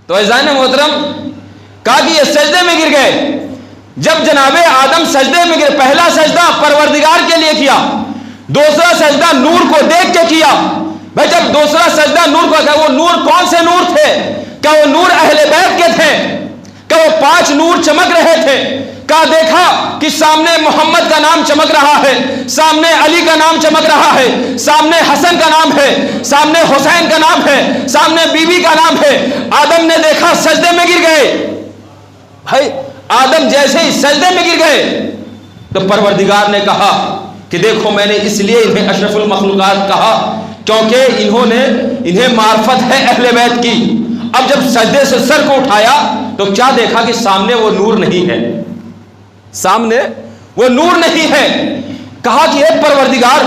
تو عزیزان محترم کہا کہ یہ سجدے میں گر گئے. جب جناب آدم سجدے میں گر، پہلا سجدہ پروردگار کے لیے کیا، دوسرا سجدہ نور کو دیکھ کے کیا. بھائی جب دوسرا سجدہ نور کو کیا، وہ نور کون سے نور تھے؟ کیا وہ نور اہل بیت کے تھے؟ کیا وہ 5 نور چمک رہے تھے؟ کیا دیکھا کہ سامنے محمد کا نام چمک رہا ہے، سامنے علی کا نام چمک رہا ہے، سامنے حسن کا نام ہے، سامنے حسین کا نام ہے، سامنے بی بی کا نام ہے. آدم نے دیکھا سجدے میں گر گئے. بھائی آدم جیسے ہی سجدے میں گر گئے تو پروردگار نے کہا کہ دیکھو میں نے اس لیے انہیں اشرف المخلوقات کہا کیونکہ انہیں معرفت ہے اہل بیت کی. اب جب سجدے سے سر کو اٹھایا تو کیا دیکھا کہ سامنے وہ نور نہیں ہے، سامنے وہ نور نہیں ہے. کہا کہ اے پروردگار،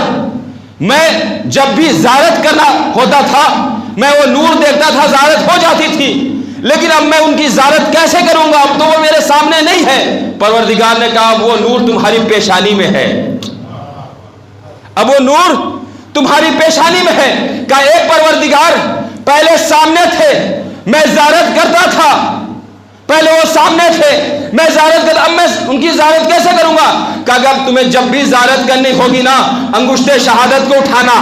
میں جب بھی زیارت کرنا ہوتا تھا میں وہ نور دیکھتا تھا، زیارت ہو جاتی تھی، لیکن اب میں ان کی زیارت کیسے کروں گا؟ اب تو وہ میرے سامنے نہیں ہے. پروردگار نے کہا وہ نور تمہاری پیشانی میں ہے، اب وہ نور تمہاری پیشانی میں ہے. کہا اے پروردگار، پہلے سامنے تھے، میں زیارت کرتا تھا، پہلے وہ سامنے تھے، میں زیارت کرتا، اب میں ان کی زیارت کیسے کروں گا؟ کہا کہ اب تمہیں جب بھی زیارت کرنی ہوگی نا، انگشت شہادت کو اٹھانا.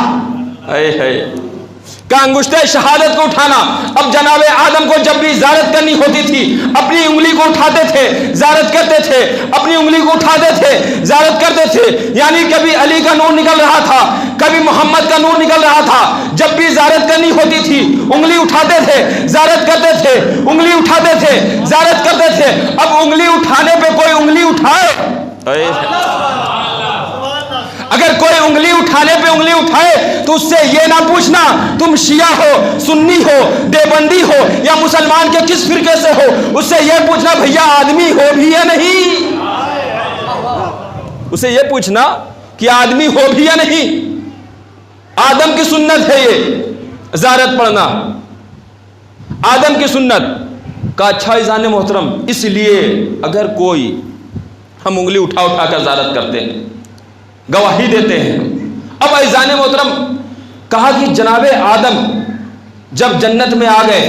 کہا انگشت شہادت کو اٹھانا. اب جناب آدم کو جب بھی زیارت کرنی ہوتی تھی اپنی انگلی کو اٹھاتے تھے، زیارت کرتے تھے، اپنی انگلی کو اٹھاتے تھے، زیارت کرتے تھے. یعنی کبھی علی کا نور نکل رہا تھا، کبھی محمد کا نور نکل رہا تھا. جب بھی زیارت کرنی ہوتی تھی انگلی اٹھاتے تھے، زیارت کرتے تھے، انگلی اٹھاتے تھے، زیارت کرتے تھے. اب انگلی اٹھانے پہ کوئی انگلی اٹھائے، اگر کوئی انگلی اٹھانے پہ انگلی اٹھائے تو اس سے یہ نہ پوچھنا تم شیعہ ہو، سنی ہو، دیوبندی ہو یا مسلمان کے کس فرقے سے ہو، اس سے یہ پوچھنا بھیا آدمی ہو بھی یا نہیں. اسے یہ پوچھنا کہ آدمی ہو بھی یا نہیں. آدم کی سنت ہے یہ زیارت پڑھنا، آدم کی سنت کا. اچھا عزیزان محترم، اس لیے اگر کوئی ہم انگلی اٹھا اٹھا کر زیارت کرتے ہیں، گواہی دیتے ہیں. اب عزیزان محترم کہا کہ جناب آدم جب جنت میں آ گئے،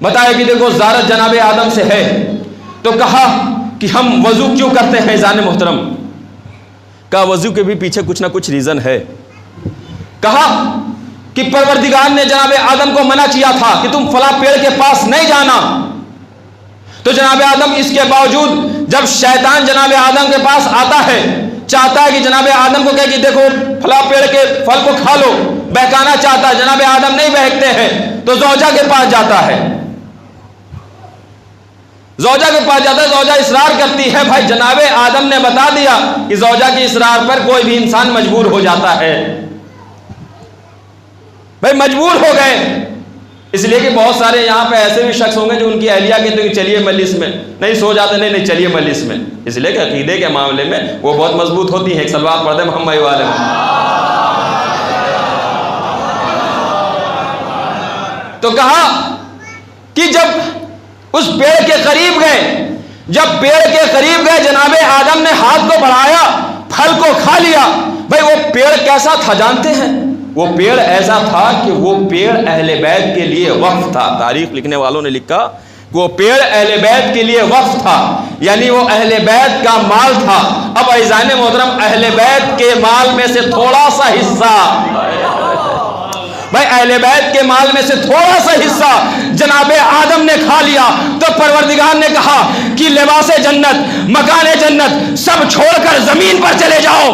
بتایا کہ دیکھو زیارت جناب آدم سے ہے، تو کہا کہ ہم وضو کیوں کرتے ہیں عزیزان محترم؟ کہا وضو کے بھی پیچھے کچھ نہ کچھ ریزن ہے. کہا کہ پروردگار نے جناب آدم کو منع کیا تھا کہ تم فلاں پیڑ کے پاس نہیں جانا، تو جناب آدم اس کے باوجود جب شیطان جناب آدم کے پاس آتا ہے، چاہتا ہے کہ جناب آدم کو کہے کہ دیکھو فلاں پیڑ کے پھل کو کھا لو، بہکانا چاہتا ہے، جناب آدم نہیں بہکتے ہیں، تو زوجہ کے پاس جاتا ہے، زوجہ کے پاس جاتا ہے. زوجہ اصرار کرتی ہے. بھائی جناب آدم نے بتا دیا کہ زوجہ کی اصرار پر کوئی بھی انسان مجبور ہو جاتا ہے. بھائی مجبور ہو گئے، اس لیے کہ بہت سارے یہاں پہ ایسے بھی شخص ہوں گے جو ان کی اہلیہ کہتے ہیں کہ چلیے مجلس میں، نہیں سو جاتے، نہیں چلیے مجلس میں، اس لیے کہ عقیدے کے معاملے میں وہ بہت مضبوط ہوتی ہیں. ایک سلوات پڑھ دیں محمد والے. تو کہا کہ جب اس پیڑ کے قریب گئے، جب پیڑ کے قریب گئے جناب آدم نے ہاتھ کو بڑھایا، پھل کو کھا لیا. بھائی وہ پیڑ کیسا تھا جانتے ہیں؟ وہ پیڑ ایسا تھا کہ وہ پیڑ اہل بیت کے لیے وقف تھا. تاریخ لکھنے والوں نے لکھا کہ وہ پیڑ اہل بیت کے لیے وقف تھا، یعنی وہ اہل بیت کا مال تھا. اب عزیزان محترم اہل بیت کے مال میں سے تھوڑا سا حصہ، بھائی اہل بیت کے مال میں سے تھوڑا سا حصہ جناب آدم نے کھا لیا. تو پروردگار نے کہا کہ لباس جنت، مکان جنت سب چھوڑ کر زمین پر چلے جاؤ.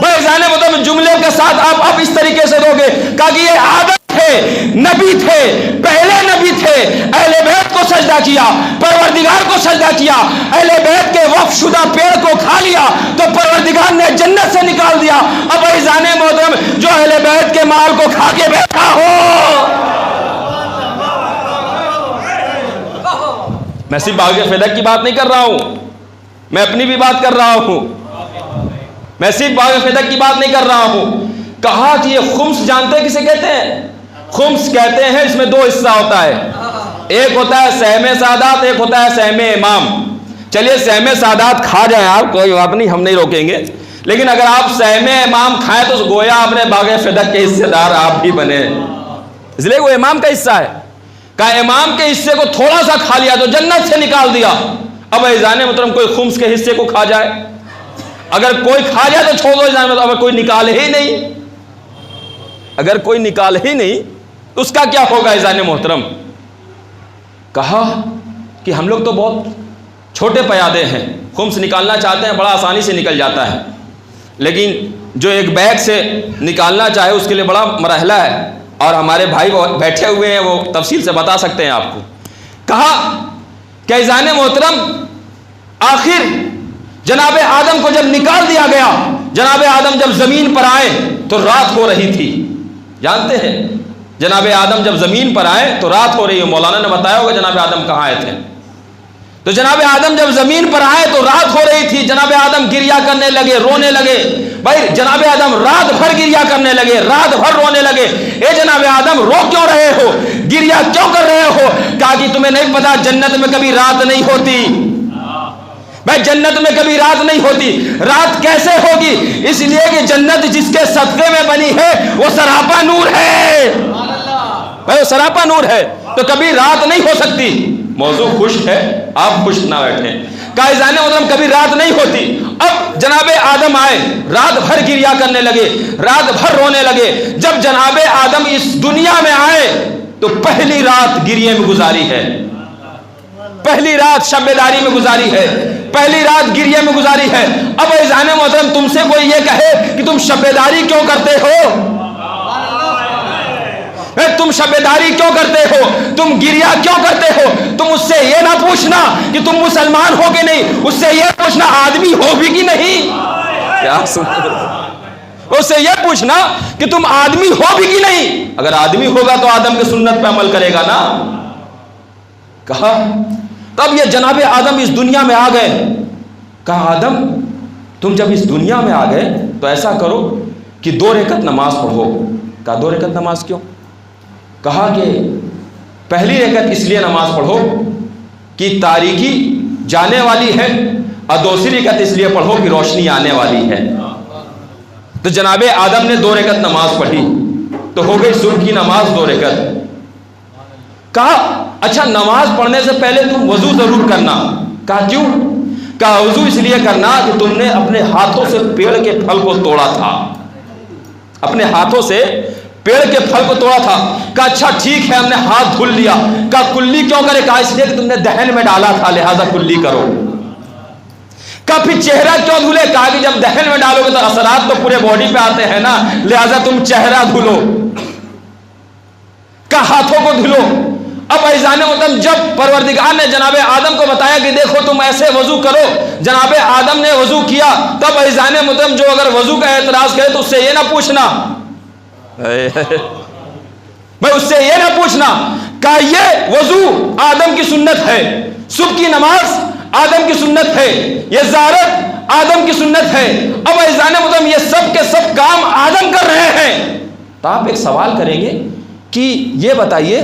بھائی جانے مطلب جملے کے ساتھ آپ اب اس طریقے سے دو گے. کہا کہ یہ آدم تھے، نبی تھے، پہلے نبی تھے، اہل بیت کو سجدہ کیا، پروردگار کو سجدہ کیا، اہل بیت کے وقف شدہ پیڑ کو کھا لیا تو پروردگار نے جنت سے نکال دیا. اب عزیزان محترم جو اہل بیت کے مال کو کھا کے بیٹھا ہو، میں صرف باغ فدق کی بات نہیں کر رہا ہوں، میں اپنی بھی بات کر رہا ہوں، میں صرف باغ فدق کی بات نہیں کر رہا ہوں. کہا کہ یہ خمس جانتے ہیں کسے کہتے ہیں؟ خمس کہتے ہیں اس میں دو حصہ ہوتا ہے، ایک ہوتا ہے سہم سادات، ایک ہوتا ہے سہم امام. چلیے سہم سادات کھا جائیں آپ، کوئی بات نہیں، ہم نہیں روکیں گے، لیکن اگر آپ سہم امام کھائیں تو گویا آپ نے باغ فدق کے حصے دار آپ بھی بنے. اس لیے وہ امام کا حصہ ہے. کہا امام کے حصے کو تھوڑا سا کھا لیا تو جنت سے نکال دیا. اب عزیزان محترم کوئی خمس کے حصے کو کھا جائے, اگر کوئی کھا جائے تو چھوڑ دو عزیزان محترم, اگر کوئی نکالے ہی نہیں, اگر کوئی نکالے ہی نہیں تو اس کا کیا ہوگا عزیزان محترم. کہا کہ ہم لوگ تو بہت چھوٹے پیادے ہیں, خمس نکالنا چاہتے ہیں بڑا آسانی سے نکل جاتا ہے, لیکن جو ایک بیگ سے نکالنا چاہے اس کے لیے بڑا مرحلہ ہے, اور ہمارے بھائی بیٹھے ہوئے ہیں وہ تفصیل سے بتا سکتے ہیں آپ کو. کہا کہ عزیزان محترم آخر جناب آدم کو جب نکال دیا گیا, جناب آدم جب زمین پر آئے تو رات ہو رہی تھی. جانتے ہیں جناب آدم جب زمین پر آئے تو رات ہو رہی ہے. مولانا نے بتایا ہوگا جناب آدم کہاں آئے تھے. تو جناب آدم جب زمین پر آئے تو رات ہو رہی تھی. جناب آدم گریا کرنے لگے, رونے لگے. بھائی جناب آدم رات بھر گریا کرنے لگے, رات بھر رونے لگے. اے جناب آدم رو کیوں رہے ہو, گریا کیوں کر رہے ہو؟ کہا کہ تمہیں نہیں پتا جنت میں کبھی رات نہیں ہوتی. بھائی جنت میں کبھی رات نہیں ہوتی. رات کیسے ہوگی؟ اس لیے کہ جنت جس کے صدقے میں بنی ہے وہ سراپا نور ہے. بھائی وہ سراپا نور ہے, تو کبھی رات نہیں ہو سکتی. موضوع خوش ہے, آپ خوش نہ بیٹھیں. قائزان محترم کبھی رات نہیں ہوتی. اب جناب آدم آئے, رات بھر گریا کرنے لگے, رات بھر رونے لگے. جب جناب آدم اس دنیا میں آئے تو پہلی رات گریے میں گزاری ہے, پہلی رات شبیداری میں گزاری ہے, پہلی رات گریے میں گزاری ہے. اب عزیزان محترم تم سے کوئی یہ کہے کہ تم شبیداری کیوں کرتے ہو, تم شبیداری کیوں کرتے ہو, تم گریا کیوں کرتے ہو, تم اس سے یہ نہ پوچھنا کہ تم مسلمان ہو کہ نہیں, اس سے یہ پوچھنا آدمی ہو بھی کہ نہیں. کیا اس سے یہ پوچھنا کہ تم آدمی ہو بھی کہ نہیں. اگر آدمی ہوگا تو آدم کی سنت پہ عمل کرے گا نا. کہا تب یہ جناب آدم اس دنیا میں آ گئے. کہا آدم تم جب اس دنیا میں آ گئے تو ایسا کرو کہ 2 رکعت نماز پڑھو. کہا 2 رکعت نماز کیوں؟ کہا کہ پہلی رکعت اس لیے نماز پڑھو کہ تاریکی جانے والی ہے, اور دوسری رکعت اس لیے پڑھو کہ روشنی آنے والی ہے. تو جناب آدم نے 2 رکعت نماز پڑھی تو ہو گئی صبح کی نماز 2 رکعت. کہا اچھا نماز پڑھنے سے پہلے تم وضو ضرور کرنا. کہا کیوں؟ کہا وضو اس لیے کرنا کہ تم نے اپنے ہاتھوں سے پیڑ کے پھل کو توڑا تھا, اپنے ہاتھوں سے پیڑ کے پھل کو توڑا تھا. کہا اچھا ٹھیک ہے ہم نے ہاتھ دھل لیا. کہا کلی کیوں کرے؟ کہا اس لیے کہ تم نے دہن میں ڈالا تھا لہذا کلی کرو. کہا پھر چہرہ کیوں دھلے؟ کہا کہ جب دہن میں ڈالو گے تو اثرات تو پورے باڈی پہ آتے ہیں نا, لہذا تم چہرہ دھلو. کہا ہاتھوں کو دھلو. اب عزیزان محترم جب پروردگار نے جناب آدم کو بتایا کہ دیکھو تم ایسے وضو کرو, جناب آدم نے وضو کیا. تب عزیزان محترم جو اگر وضو کا اعتراض کرے تو اس سے یہ نہ پوچھنا, بھائی اس سے یہ نہ پوچھنا کہ یہ وضو آدم کی سنت ہے, صبح کی نماز آدم کی سنت ہے, یہ زیارت آدم کی سنت ہے. اب عزیزان محترم یہ سب کے سب کام آدم کر رہے ہیں. تو آپ ایک سوال کریں گے کہ یہ بتائیے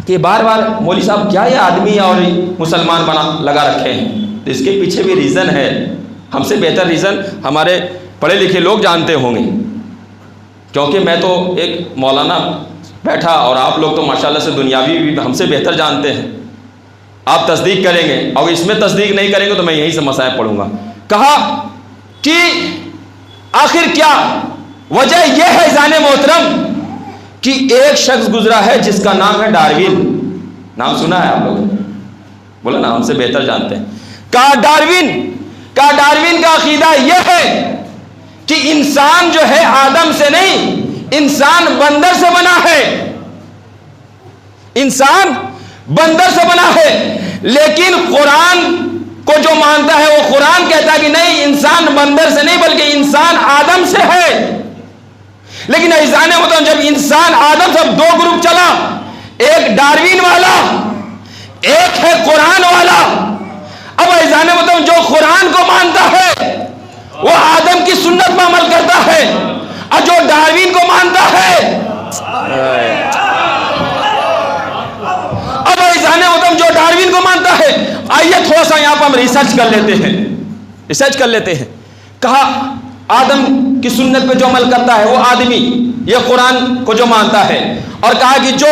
کہ بار بار مولوی صاحب کیا یہ آدمی اور مسلمان بنا لگا رکھے ہیں؟ تو اس کے پیچھے بھی ریزن ہے, ہم سے بہتر ریزن ہمارے پڑھے لکھے لوگ جانتے ہوں گے, کیونکہ میں تو ایک مولانا بیٹھا اور آپ لوگ تو ماشاءاللہ سے دنیاوی بھی ہم سے بہتر جانتے ہیں. آپ تصدیق کریں گے, اور اس میں تصدیق نہیں کریں گے تو میں یہیں سے مسائل پڑھوں گا. کہا کہ آخر کیا وجہ یہ ہے عزیزان محترم کہ ایک شخص گزرا ہے جس کا نام ہے ڈاروین. نام سنا ہے آپ لوگ؟ بولا نا, ہم سے بہتر جانتے ہیں. کہا ڈاروین کا عقیدہ یہ ہے کہ انسان جو ہے آدم سے نہیں, انسان بندر سے بنا ہے, انسان بندر سے بنا ہے. لیکن قرآن کو جو مانتا ہے وہ قرآن کہتا ہے کہ نہیں, انسان بندر سے نہیں بلکہ انسان آدم سے ہے. لیکن عزیزان محترم جب انسان آدم سے 2 گروپ چلا, ایک ڈاروین والا, ایک ہے قرآن والا. اب عزیزان محترم جو قرآن کو مانتا ہے وہ آدم کی سنت پر عمل کرتا ہے, اور جو ڈاروین کو مانتا ہے, اب عزیزان محترم جو ڈاروین کو مانتا ہے, آئیے تھوڑا سا یہاں پر ہم ریسرچ کر لیتے ہیں. کہا آدم کی سنت پہ جو عمل کرتا ہے وہ آدمی, یہ قرآن کو جو مانتا ہے. اور کہا کہ جو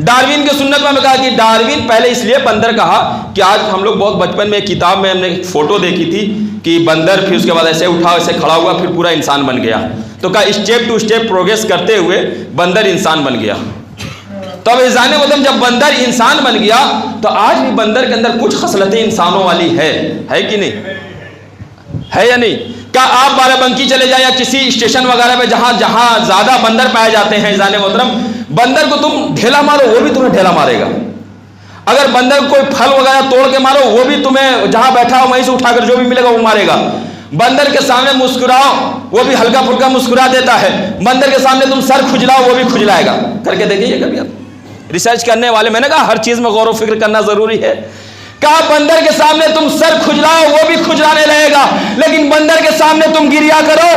ڈاروین کی سنت میں کہا کہ ڈاروین پہلے اس لیے بندر کہا کہ آج ہم لوگ بہت بچپن میں ایک کتاب میں ہم نے ایک فوٹو دیکھی تھی کہ بندر پھر اس کے بعد ایسے اٹھا ایسے کھڑا ہوا پھر پورا انسان بن گیا. تو کہا اسٹیپ ٹو اسٹیپ پروگریس کرتے ہوئے بندر انسان بن گیا. تو اب ایزان مطلب جب بندر انسان بن گیا تو آج بھی بندر کے اندر کچھ خصلتیں انسانوں والی ہے کہ نہیں؟ ہے یا نہیں؟ کیا آپ بارہ بنکی چلے جائیں یا کسی اسٹیشن وغیرہ پہ جہاں زیادہ بندر پائے جاتے ہیں ایزان محترم، بندر کو تم ڈھیلا مارو وہ بھی تمہیں ڈھیلا مارے گا. اگر بندر کو کوئی پھل وغیرہ توڑ کے مارو وہ بھی تمہیں جہاں بیٹھا ہو وہیں سے اٹھا کر جو بھی ملے گا وہ مارے گا. بندر کے سامنے مسکراؤ وہ بھی ہلکا پھلکا مسکرا دیتا ہے. بندر کے سامنے تم سر کھجلاؤ وہ بھی کھجلائے گا. کر کے دیکھیے کبھی آپ ریسرچ کرنے والے، میں نے کہا ہر چیز میں غور و فکر کرنا ضروری ہے. کہا بندر کے سامنے تم سر کھجلاؤ وہ بھی کھجلانے لگے گا، لیکن بندر کے سامنے تم گریا کرو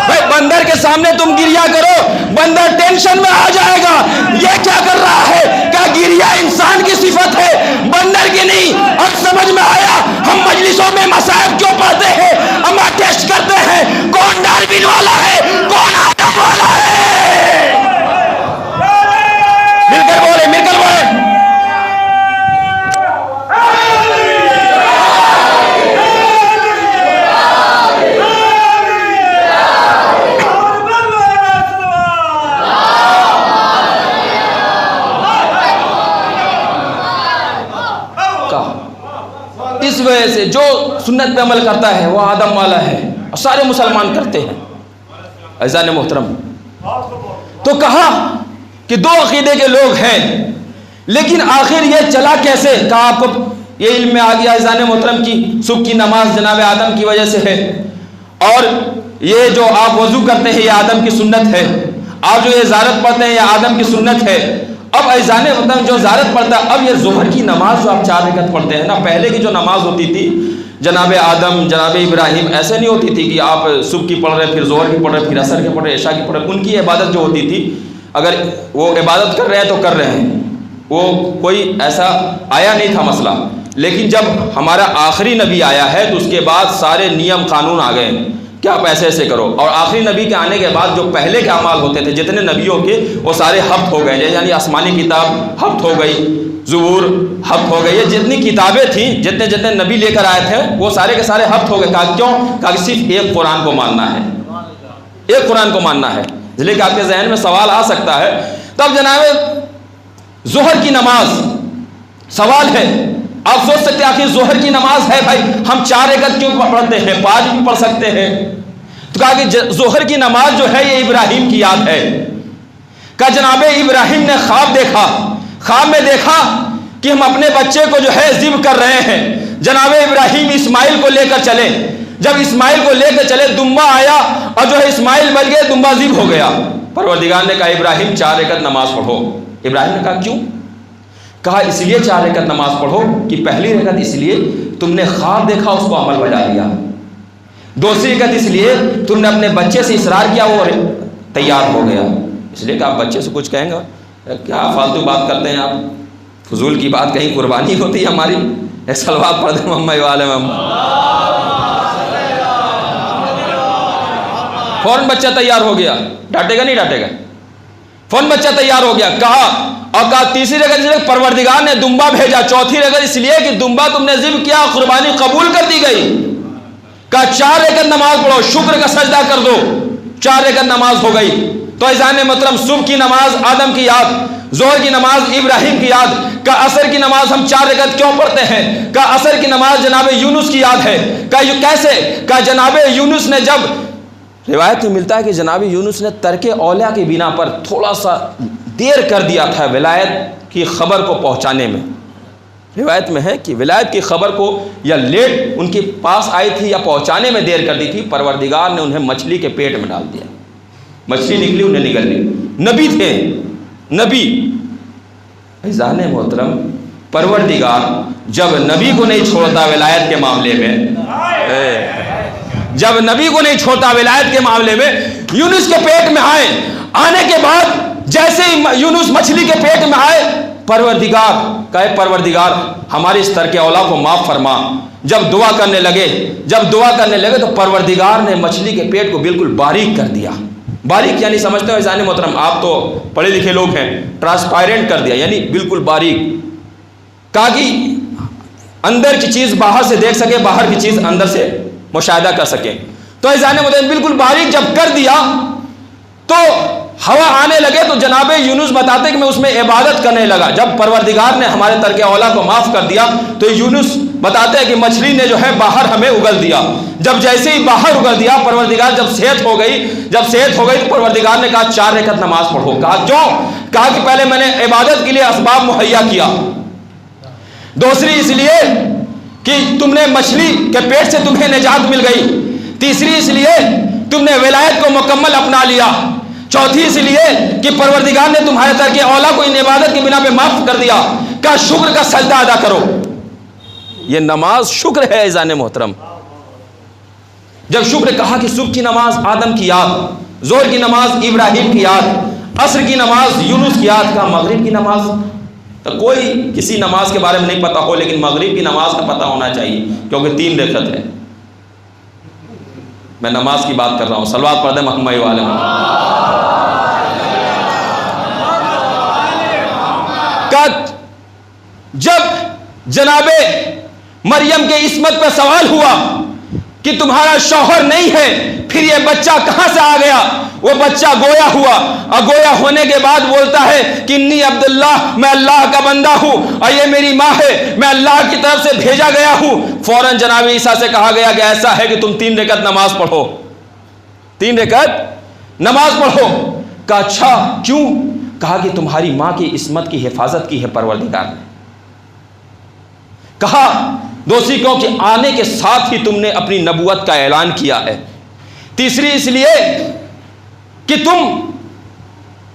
بھائی بندر کے سامنے تم گریا کرو بندر ٹینشن میں آ جائے گا. یہ کیا کر رہا ہے؟ کیا گریا انسان کی صفت ہے بندر کی نہیں. اب سمجھ میں آیا ہم مجلسوں میں مصائب کیوں پڑھتے ہیں، ہم ٹیسٹ کرتے ہیں کون ڈاروین والا ہے کون آدم والا ہے. مل کر بولے مل کر بولے. اس وجہ سے جو سنت پہ عمل کرتا ہے وہ آدم والا ہے اور سارے مسلمان کرتے ہیں. عزیزان محترم تو کہا کہ دو عقیدے کے لوگ ہیں لیکن آخر یہ چلا کیسے؟ کہا آپ کو یہ علم میں آ گیا عزیزان محترم کی صبح کی نماز جناب آدم کی وجہ سے ہے، اور یہ جو آپ وضو کرتے ہیں یہ آدم کی سنت ہے، آپ جو یہ زیارت پڑھتے ہیں یہ آدم کی سنت ہے. اب ایزان مطلب جو زیارت پڑھتا ہے، اب یہ ظہر کی نماز جو آپ 4 رکعت پڑھتے ہیں نا، پہلے کی جو نماز ہوتی تھی جناب آدم جناب ابراہیم ایسے نہیں ہوتی تھی کہ آپ صبح کی پڑھ رہے پھر ظہر کی پڑھ رہے پھر عصر کی پڑھ رہے عشاء کی پڑھ رہے. ان کی عبادت جو ہوتی تھی اگر وہ عبادت کر رہے ہیں تو کر رہے ہیں، وہ کوئی ایسا آیا نہیں تھا مسئلہ. لیکن جب ہمارا آخری نبی آیا ہے تو اس کے بعد سارے نیم قانون آ گئے کہ آپ ایسے ایسے کرو. اور آخری نبی کے آنے کے بعد جو پہلے کے اعمال ہوتے تھے جتنے نبیوں کے وہ سارے ہفت ہو گئے، یعنی آسمانی کتاب ہفت ہو گئی، زبور ہفت ہو گئی، یہ جتنی کتابیں تھیں جتنے نبی لے کر آئے تھے وہ سارے کے سارے ہفت ہو گئے. کہا کیوں؟ کہا کہ صرف ایک قرآن کو ماننا ہے، ایک قرآن کو ماننا ہے. اس لیے کہ آپ کے ذہن میں سوال آ سکتا ہے. تب جناب ظہر کی نماز سوال ہے، آپ سوچ سکتے ہیں آخر ظہر کی نماز ہے بھائی ہم 4 رکعت کیوں پڑھتے ہیں، 5 بھی پڑھ سکتے ہیں. تو کہا کہ ظہر کی نماز جو ہے یہ ابراہیم کی یاد ہے. کہا جناب ابراہیم نے خواب دیکھا، خواب میں دیکھا کہ ہم اپنے بچے کو جو ہے ذبح کر رہے ہیں. جناب ابراہیم اسماعیل کو لے کر چلے، جب اسماعیل کو لے کر چلے دمبا آیا اور جو ہے اسماعیل مر گئے، دمبا ذبح ہو گیا. پروردگار نے کہا ابراہیم 4 رکعت نماز پڑھو. ابراہیم نے کہا کیوں؟ کہا اس لیے 4 رکعت نماز پڑھو کہ پہلی رکعت اس لیے تم نے خواب دیکھا اس کو عمل بجا لیا، دوسری رکعت اس لیے تم نے اپنے بچے سے اصرار کیا وہ تیار ہو گیا. اس لیے کہ آپ بچے سے کچھ کہیں گے کیا فالتو بات کرتے ہیں آپ، فضول کی بات، کہیں قربانی ہوتی ہے ہماری. ایک صلوات پڑھ دیں محمد والے فوراً بچہ تیار ہو گیا. ڈانٹے گا نہیں ڈانٹے گا؟ فوراً بچہ تیار ہو گیا. کہا اور کہا تیسری رکعت پروردگار نے دمبا بھیجا، چوتھی رکعت اس لیے کہ دمبا تم نے ذبح کیا، قربانی قبول کر دی گئی. کہا 4 رکعت نماز پڑھو، شکر کا سجدہ کر دو. 4 رکعت نماز ہو گئی. تو ایزان محترم صبح کی نماز آدم کی یاد، ظہر کی نماز ابراہیم کی یاد. کہا عصر کی نماز ہم 4 رکعت کیوں پڑھتے ہیں؟ کہا عصر کی نماز جناب یونس کی یاد ہے. کہا یہ کیسے؟ کہا جناب یونس نے جب روایت میں ملتا ہے کہ جناب یونس نے ترک اولیاء کی بنا پر تھوڑا سا دیر کر دیا تھا ولایت کی خبر کو پہنچانے میں. روایت میں ہے کہ ولایت کی خبر کو یا لیٹ ان کے پاس آئی تھی یا پہنچانے میں دیر کر دی تھی. پروردگار نے انہیں مچھلی کے پیٹ میں ڈال دیا، مچھلی نکلی انہیں نکل لی. نبی تھے، نبی. عزیزان محترم پروردگار جب نبی کو نہیں چھوڑتا ولایت کے معاملے میں، جب نبی کو نہیں چھوڑتا ولایت کے معاملے میں، یونس کے پیٹ میں آنے کے بعد جیسے ہی یونس مچھلی کے پیٹ میں آئے پروردگار کہے پروردگار ہمارے اس ترک اولا کو معاف فرما. جب دعا کرنے لگے تو پروردگار نے مچھلی کے پیٹ کو بالکل باریک کر دیا. باریک یعنی سمجھتے ہو عزیزان محترم، آپ تو پڑھے لکھے لوگ ہیں، ٹرانسپیرنٹ کر دیا یعنی بالکل باریک، کہا کہ اندر کی چیز باہر سے دیکھ سکے، باہر کی چیز اندر سے مشاہدہ کر سکے. تو عزیزان محترم بالکل باریک جب کر دیا تو ہوا آنے لگے تو جناب یونس بتاتے کہ میں اس میں عبادت کرنے لگا. جب پروردگار نے ہمارے ترک اولا کو معاف کر دیا تو یونس بتاتے ہیں کہ مچھلی نے جو ہے باہر ہمیں اگل دیا. جب جیسے ہی باہر اگل دیا پروردگار جب صحت ہو گئی تو پروردگار نے کہا 4 رکعت نماز پڑھو. کہا کہ پہلے میں نے عبادت کے لیے اسباب مہیا کیا، دوسری اس لیے کہ تم نے مچھلی کے پیٹ سے تمہیں نجات مل گئی، تیسری اس لیے تم نے ولایت کو مکمل اپنا لیا، چوتھی اس لیے کہ پروردگار نے تمہارے ترک اولا کو ان عبادت کی بنا پہ معاف کر دیا. کا شکر کا سجدہ ادا کرو. یہ نماز شکر ہے عزیزان محترم. جب شکر کہا کہ صبح کی نماز آدم کی یاد، ظہر کی نماز ابراہیم کی یاد، عصر کی نماز یونس کی یاد، کا مغرب کی نماز تو کوئی کسی نماز کے بارے میں نہیں پتا ہو لیکن مغرب کی نماز کا پتا ہونا چاہیے کیونکہ 3 رکعت ہے. میں نماز کی بات کر رہا ہوں. صلوات پڑھ دیں محمد والے. جب جناب مریم کے عصمت پہ سوال ہوا کہ تمہارا شوہر نہیں ہے پھر یہ بچہ کہاں سے آ گیا، وہ بچہ گویا ہوا اور گویا ہونے کے بعد بولتا ہے کہ انی عبداللہ، میں اللہ کا بندہ ہوں اور یہ میری ماں ہے، میں اللہ کی طرف سے بھیجا گیا ہوں. فوراً جناب عیسیٰ سے کہا گیا کہ ایسا ہے کہ تم 3 رکعت نماز پڑھو، 3 رکعت نماز پڑھو. کہا اچھا کیوں؟ کہا کہ تمہاری ماں کی عصمت کی حفاظت کی ہے پروردگار نے. کہا دوسری کیوں کہ آنے کے ساتھ ہی تم نے اپنی نبوت کا اعلان کیا ہے، تیسری اس لیے کہ تم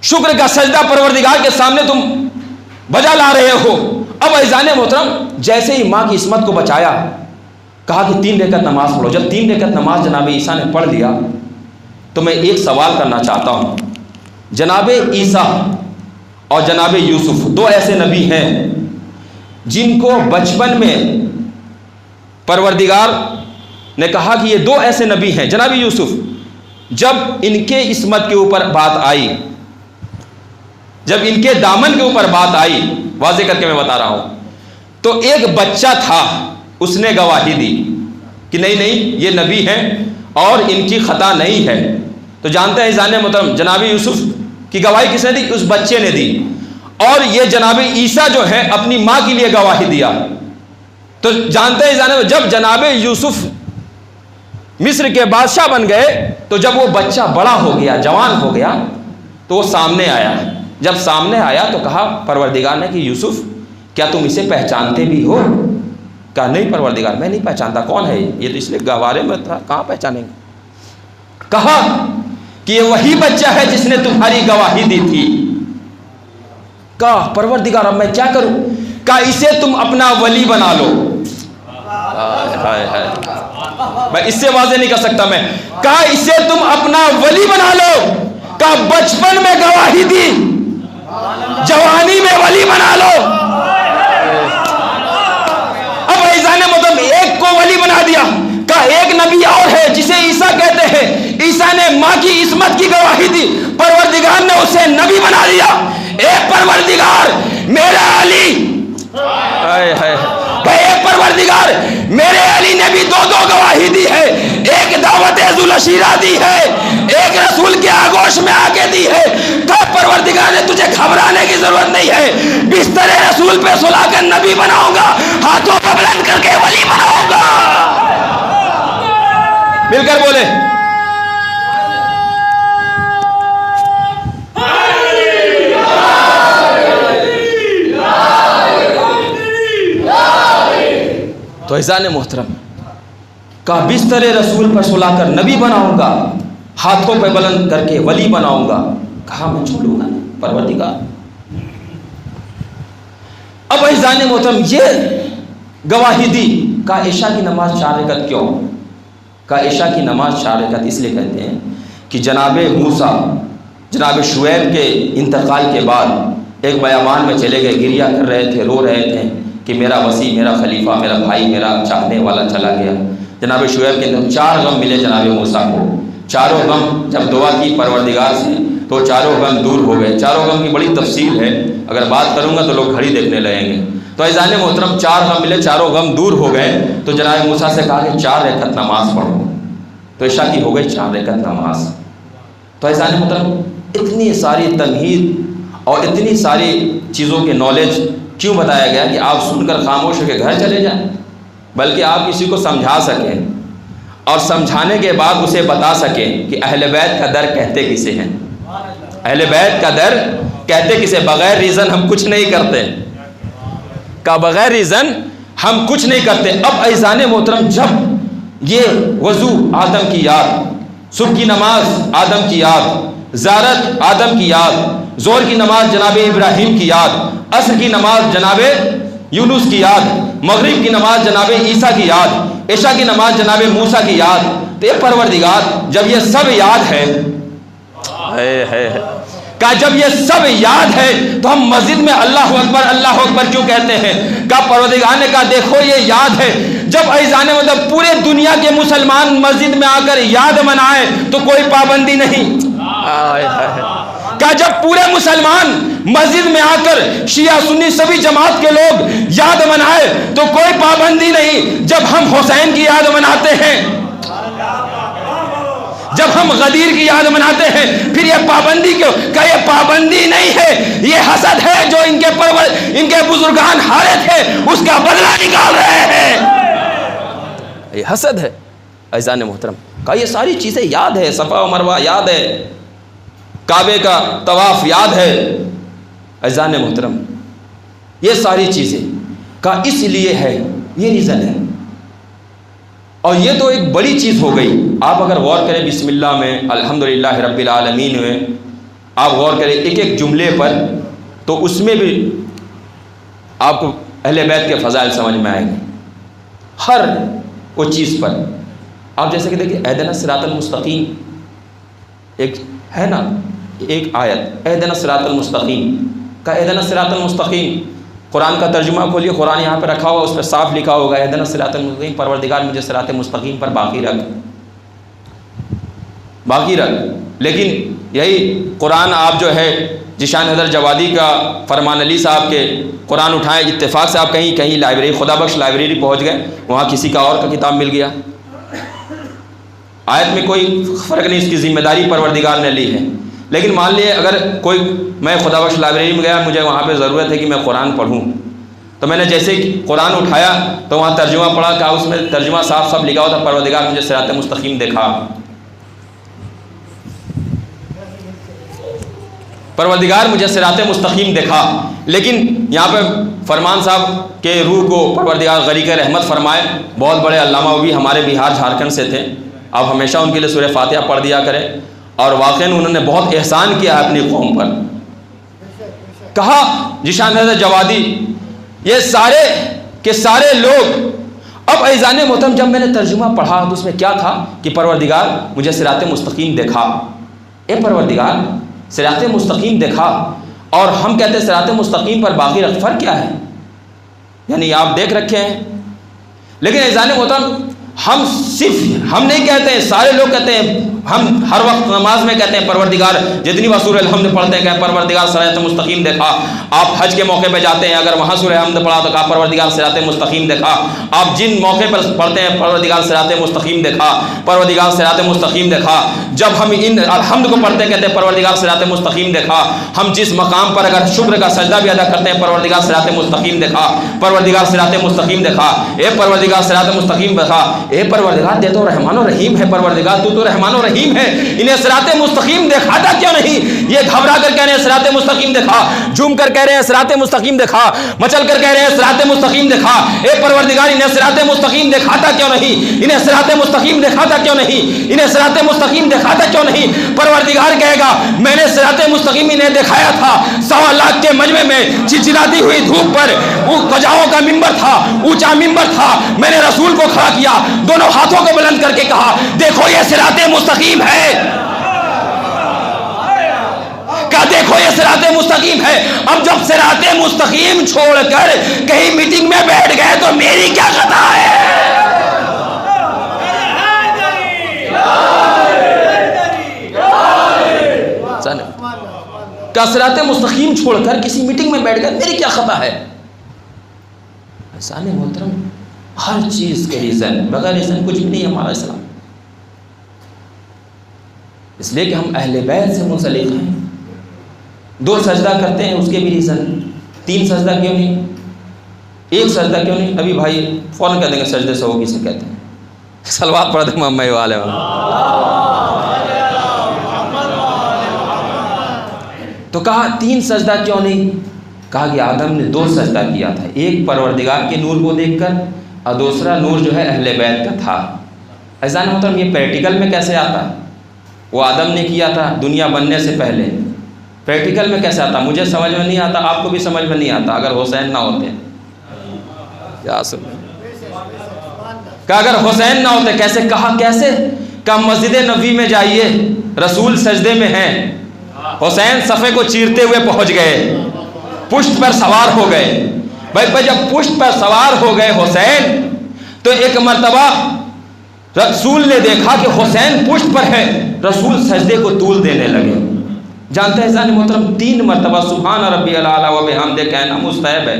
شکر کا سجدہ پروردگار کے سامنے تم بجا لا رہے ہو. اب عزیزان محترم جیسے ہی ماں کی عصمت کو بچایا کہا کہ 3 رکعت نماز پڑھو. جب 3 رکعت نماز جناب عیسیٰ نے پڑھ لیا تو میں ایک سوال کرنا چاہتا ہوں. جناب عیسیٰ اور جناب یوسف 2 ایسے نبی ہیں جن کو بچپن میں پروردگار نے کہا کہ یہ 2 ایسے نبی ہیں. جناب یوسف جب ان کے عصمت کے اوپر بات آئی، جب ان کے دامن کے اوپر بات آئی، واضح کر کے میں بتا رہا ہوں، تو ایک بچہ تھا اس نے گواہی دی کہ نہیں یہ نبی ہیں اور ان کی خطا نہیں ہے. تو جانتے ہیں عزیزان محترم جناب یوسف کی گواہی کس نے دی؟ اس بچے نے دی. اور یہ جناب عیسیٰ جو ہے اپنی ماں کے لیے گواہی دیا. تو جانتے ہیں عزیزان جب جناب یوسف مصر کے بادشاہ بن گئے تو جب وہ بچہ بڑا ہو گیا، جوان ہو گیا تو وہ سامنے آیا. جب سامنے آیا تو کہا پروردگار نے کہ یوسف کیا تم اسے پہچانتے بھی ہو؟ کہا نہیں پروردگار میں نہیں پہچانتا. کون ہے یہ تو اس لیے گوارے میں تھا، کہاں پہچانیں گے. کہا کہ یہ وہی بچہ ہے جس نے تمہاری گواہی دی تھی. کہا پروردگار اب میں کیا کروں؟ کہا اسے تم اپنا ولی بنا لو. میں اس سے واضح نہیں کر سکتا میں. کہا اسے تم اپنا ولی بنا لو. کہا بچپن میں گواہی دی، جوانی میں ولی بنا لو. اب عیسیٰ نے مطلب ایک کو ولی بنا دیا. کہا ایک نبی اور ہے جسے عیسیٰ کہتے ہیں، عیسیٰ نے ماں کی عصمت کی گواہی دی، پروردگار نے اسے نبی بنا دیا. اے پروردگار میرا علی، اے پروردگار میرے علی نے بھی 2 گواہی دی ہے. ایک دعوت ذوالعشیرہ دی ہے، ایک رسول کے آگوش میں آ کے دی ہے. کہ پروردگار نے تجھے گھبرانے کی ضرورت نہیں ہے، بستر رسول پہ سلا کر نبی بناؤں گا، ہاتھوں پہ بلند کر کے ولی بناؤں گا. مل کر بولے تو عزیزان محترم کہا بستر رسول پر سلا کر نبی بناؤں گا، ہاتھوں پہ بلند کر کے ولی بناؤں گا. کہا میں چھوڑوں گا پروردگار. اب عزیزان محترم یہ گواہی دی. کہا عشاء کی نماز 4 رکعت کیوں؟ کہا عشاء کی نماز 4 رکعت اس لیے کہتے ہیں کہ جناب موسیٰ جناب شعیب کے انتقال کے بعد ایک بیابان میں چلے گئے، گریہ کر رہے تھے، رو رہے تھے کہ میرا وصی، میرا خلیفہ، میرا بھائی، میرا چاہنے والا چلا گیا۔ جناب شعیب کے اندر 4 غم ملے جناب موسیٰ کو، چاروں غم جب دعا کی پروردگار سے تو چاروں غم دور ہو گئے۔ چاروں غم کی بڑی تفصیل ہے، اگر بات کروں گا تو لوگ گھڑی دیکھنے لگیں گے۔ تو عزیزان محترم 4 غم ملے، چاروں غم دور ہو گئے، تو جناب موسیٰ سے کہا کہ 4 رکعت نماز پڑھو، تو عشاء کی ہو گئی 4 رکعت نماز۔ تو عزیزان محترم اتنی ساری تمہید اور اتنی ساری چیزوں کے نالج کیوں بتایا گیا کہ آپ سن کر خاموش ہو کے گھر چلے جائیں، بلکہ آپ کسی کو سمجھا سکیں اور سمجھانے کے بعد اسے بتا سکیں کہ اہل بیت کا در کہتے کسے ہیں، اہل بیت کا در کہتے کسے، بغیر ریزن ہم کچھ نہیں کرتے، کا بغیر ریزن ہم کچھ نہیں کرتے۔ اب عزیزان محترم جب یہ وضو آدم کی یاد، صبح کی نماز آدم کی یاد، زیارت آدم کی یاد، ظہر کی نماز جناب ابراہیم کی یاد، عصر کی نماز جناب یونس کی یاد، مغرب کی نماز جناب عیسیٰ کی یاد، عشاء کی نماز جناب موسیٰ کی یاد، تو یہ پروردگار جب یہ سب یاد ہے کہ جب یہ سب یاد ہے تو ہم مسجد میں اللہ اکبر کیوں کہتے ہیں؟ کہ پروردگار نے کہا دیکھو یہ یاد ہے۔ جب عزیزان مطلب پورے دنیا کے مسلمان مسجد میں آ کر یاد منائے تو کوئی پابندی نہیں، کہ جب پورے مسلمان مسجد میں آ کر شیعہ سنی سبھی جماعت کے لوگ یاد منائے تو کوئی پابندی نہیں۔ جب ہم حسین کی یاد مناتے ہیں، جب ہم غدیر کی یاد مناتے ہیں، پھر یہ پابندی کیوں؟ کہ یہ پابندی نہیں ہے، یہ حسد ہے جو ان کے بزرگان ہارے تھے اس کا بدلہ نکال رہے ہیں، یہ حسد ہے۔ عزیزان محترم کہ یہ ساری چیزیں یاد ہے، صفا و مروہ یاد ہے، کعبے کا طواف یاد ہے۔ عزیزان محترم یہ ساری چیزیں کا اس لیے ہے، یہ ریزن ہے، اور یہ تو ایک بڑی چیز ہو گئی۔ آپ اگر غور کریں بسم اللہ میں، الحمدللہ رب العالمین میں، آپ غور کریں ایک ایک جملے پر، تو اس میں بھی آپ کو اہل بیت کے فضائل سمجھ میں آئیں گے، ہر وہ چیز پر۔ آپ جیسے کہ دیکھیں اہدنا الصراط المستقیم، ایک ہے نا ایک آیت اہدنا الصراط المستقیم کا، اہدنا الصراط المستقیم قرآن کا ترجمہ کھولیے، قرآن یہاں پہ رکھا ہوا، اس پہ صاف لکھا ہوگا اہدنا الصراط المستقیم، پروردگار مجھے صراط مستقیم پر باقی رکھ۔ لیکن یہی قرآن آپ جو ہے جشان حضرت جوادی کا فرمان علی صاحب کے قرآن اٹھائیں، اتفاق سے آپ کہیں لائبریری خدا بخش لائبریری پہنچ گئے، وہاں کسی کا اور کا کتاب مل گیا، آیت میں کوئی فرق نہیں، اس کی ذمہ داری پروردگار نے لی ہے۔ لیکن مان لیے اگر میں خدا بخش لائبریری میں گیا، مجھے وہاں پہ ضرورت ہے کہ میں قرآن پڑھوں، تو میں نے جیسے قرآن اٹھایا تو وہاں ترجمہ پڑھا، کہ اس میں ترجمہ صاف لکھا ہوا تھا، پروردگار مجھے صراط مستقیم دکھا، پروردگار مجھے صراط مستقیم دکھا۔ لیکن یہاں پہ فرمان صاحب کے روح کو پروردگار غریق رحمت فرمائے، بہت بڑے علامہ، وہ بھی ہمارے بہار جھارکھنڈ سے تھے، آپ ہمیشہ ان کے لیے سورہ فاتحہ پڑھ دیا کریں، اور واقعاً انہوں نے بہت احسان کیا ہے اپنی قوم پر۔ کہا جشان حضرت جوادی یہ سارے کے سارے لوگ، اب عزیزان محترم جب میں نے ترجمہ پڑھا تو اس میں کیا تھا کہ پروردگار مجھے صراط مستقیم دکھا، اے پروردگار صراط مستقیم دکھا، اور ہم کہتے ہیں صراط مستقیم پر باقی رکھ، فرق کیا ہے؟ یعنی آپ دیکھ رکھے ہیں، لیکن عزیزان محترم ہم نہیں کہتے ہیں، سارے لوگ کہتے ہیں، ہم ہر وقت نماز میں کہتے ہیں پروردگار، جتنی بار سورہ الحمد پڑھتے ہیں کہ پروردگار صراط مستقیم دکھا، آپ حج کے موقع پہ جاتے ہیں اگر وہاں سورہ الحمد پڑھا تو کہا پروردگار صراط مستقیم دکھا، آپ جن موقع پر پڑھتے ہیں پروردگار صراط مستقیم دکھا، پروردگار صراط مستقیم دکھا، جب ہم ان الحمد کو پڑھتے ہیں کہتے ہیں پروردگار صراط مستقیم دکھا، ہم جس مقام پر اگر شکر کا سجدہ بھی ادا کرتے ہیں پروردگار صراط مستقیم دکھا، پروردگار صراط مستقیم دکھا، اے پروردگار صراط مستقیم دکھا، اے پروردگار دے تو رحمان و رحیم ہے، پروردگار تو رحمان و رحیم ہے، انہیں صراط مستقیم دکھاتا کیوں نہیں؟ یہ گھبرا کر کہہ رہے ہیں صراط مستقیم دکھا، جھوم کر کہہ رہے ہیں صراط مستقیم دکھا، مچل کر کہہ رہے ہیں صراط مستقیم دکھا، اے پروردگار انہیں صراط مستقیم دکھاتا کیوں نہیں؟ انہیں صراط مستقیم دکھاتا کیوں نہیں؟ انہیں صراط مستقیم دکھاتا کیوں نہیں؟ پروردگار کہے گا میں نے صراط مستقیم انہیں دکھایا تھا، 1.25 لاکھ کے مجمع میں چلچلاتی ہوئی دھوپ پر، وہ قجاؤں کا منبر تھا، اونچا منبر تھا، میں نے رسول کو کھڑا کیا، دونوں ہاتھوں کو بلند کر کے کہا دیکھو یہ صراط مستقیم ہے، کہا دیکھو یہ صراط مستقیم ہے. اب جب صراط مستقیم چھوڑ کر کہیں میٹنگ میں بیٹھ گئے تو میری کیا خطا ہے؟ کیا صراط مستقیم چھوڑ کر کسی میٹنگ میں بیٹھ گئے میری کیا خطا ہے؟ انسان محترم ہر چیز کے ریزن، بغیر ریزن کچھ بھی نہیں ہے ہمارا اسلام. اس لیے کہ ہم اہل بیت سے منسلک ہیں. 2 سجدہ کرتے ہیں اس کے بھی ریزن، 3 سجدہ کیوں نہیں، 1 سجدہ کیوں نہیں؟ ابھی بھائی فوراً کہہ دیں گے سجدے سے وہ کسے کہتے ہیں؟ صلوات پڑھ دیں محمد والے. تو کہا 3 سجدہ کیوں نہیں؟ کہا کہ آدم نے 2 سجدہ کیا تھا، ایک پروردگار کے نور کو دیکھ کر اور دوسرا نور جو ہے اہل بیت کا تھا. ایسا نہیں ہوتا یہ پریکٹیکل میں کیسے آتا؟ وہ آدم نے کیا تھا دنیا بننے سے پہلے، پریکٹیکل میں کیسے آتا؟ مجھے سمجھ میں نہیں آتا، آپ کو بھی سمجھ میں نہیں آتا اگر حسین نہ ہوتے. کیا سن کہ اگر حسین نہ ہوتے کیسے؟ کہا کیسے؟ کہ مسجد نبوی میں جائیے، رسول سجدے میں ہیں، حسین صفے کو چیرتے ہوئے پہنچ گئے، پشت پر سوار ہو گئے. بھائی جب پشت پر سوار ہو گئے حسین تو ایک مرتبہ رسول نے دیکھا کہ حسین پشت پر ہے، رسول سجدے کو طول دینے لگے. جانتے ہیں انسان محترم 3 مرتبہ سبحان ربی الاعلیٰ و بحمدہ کہنا مستحب ہے.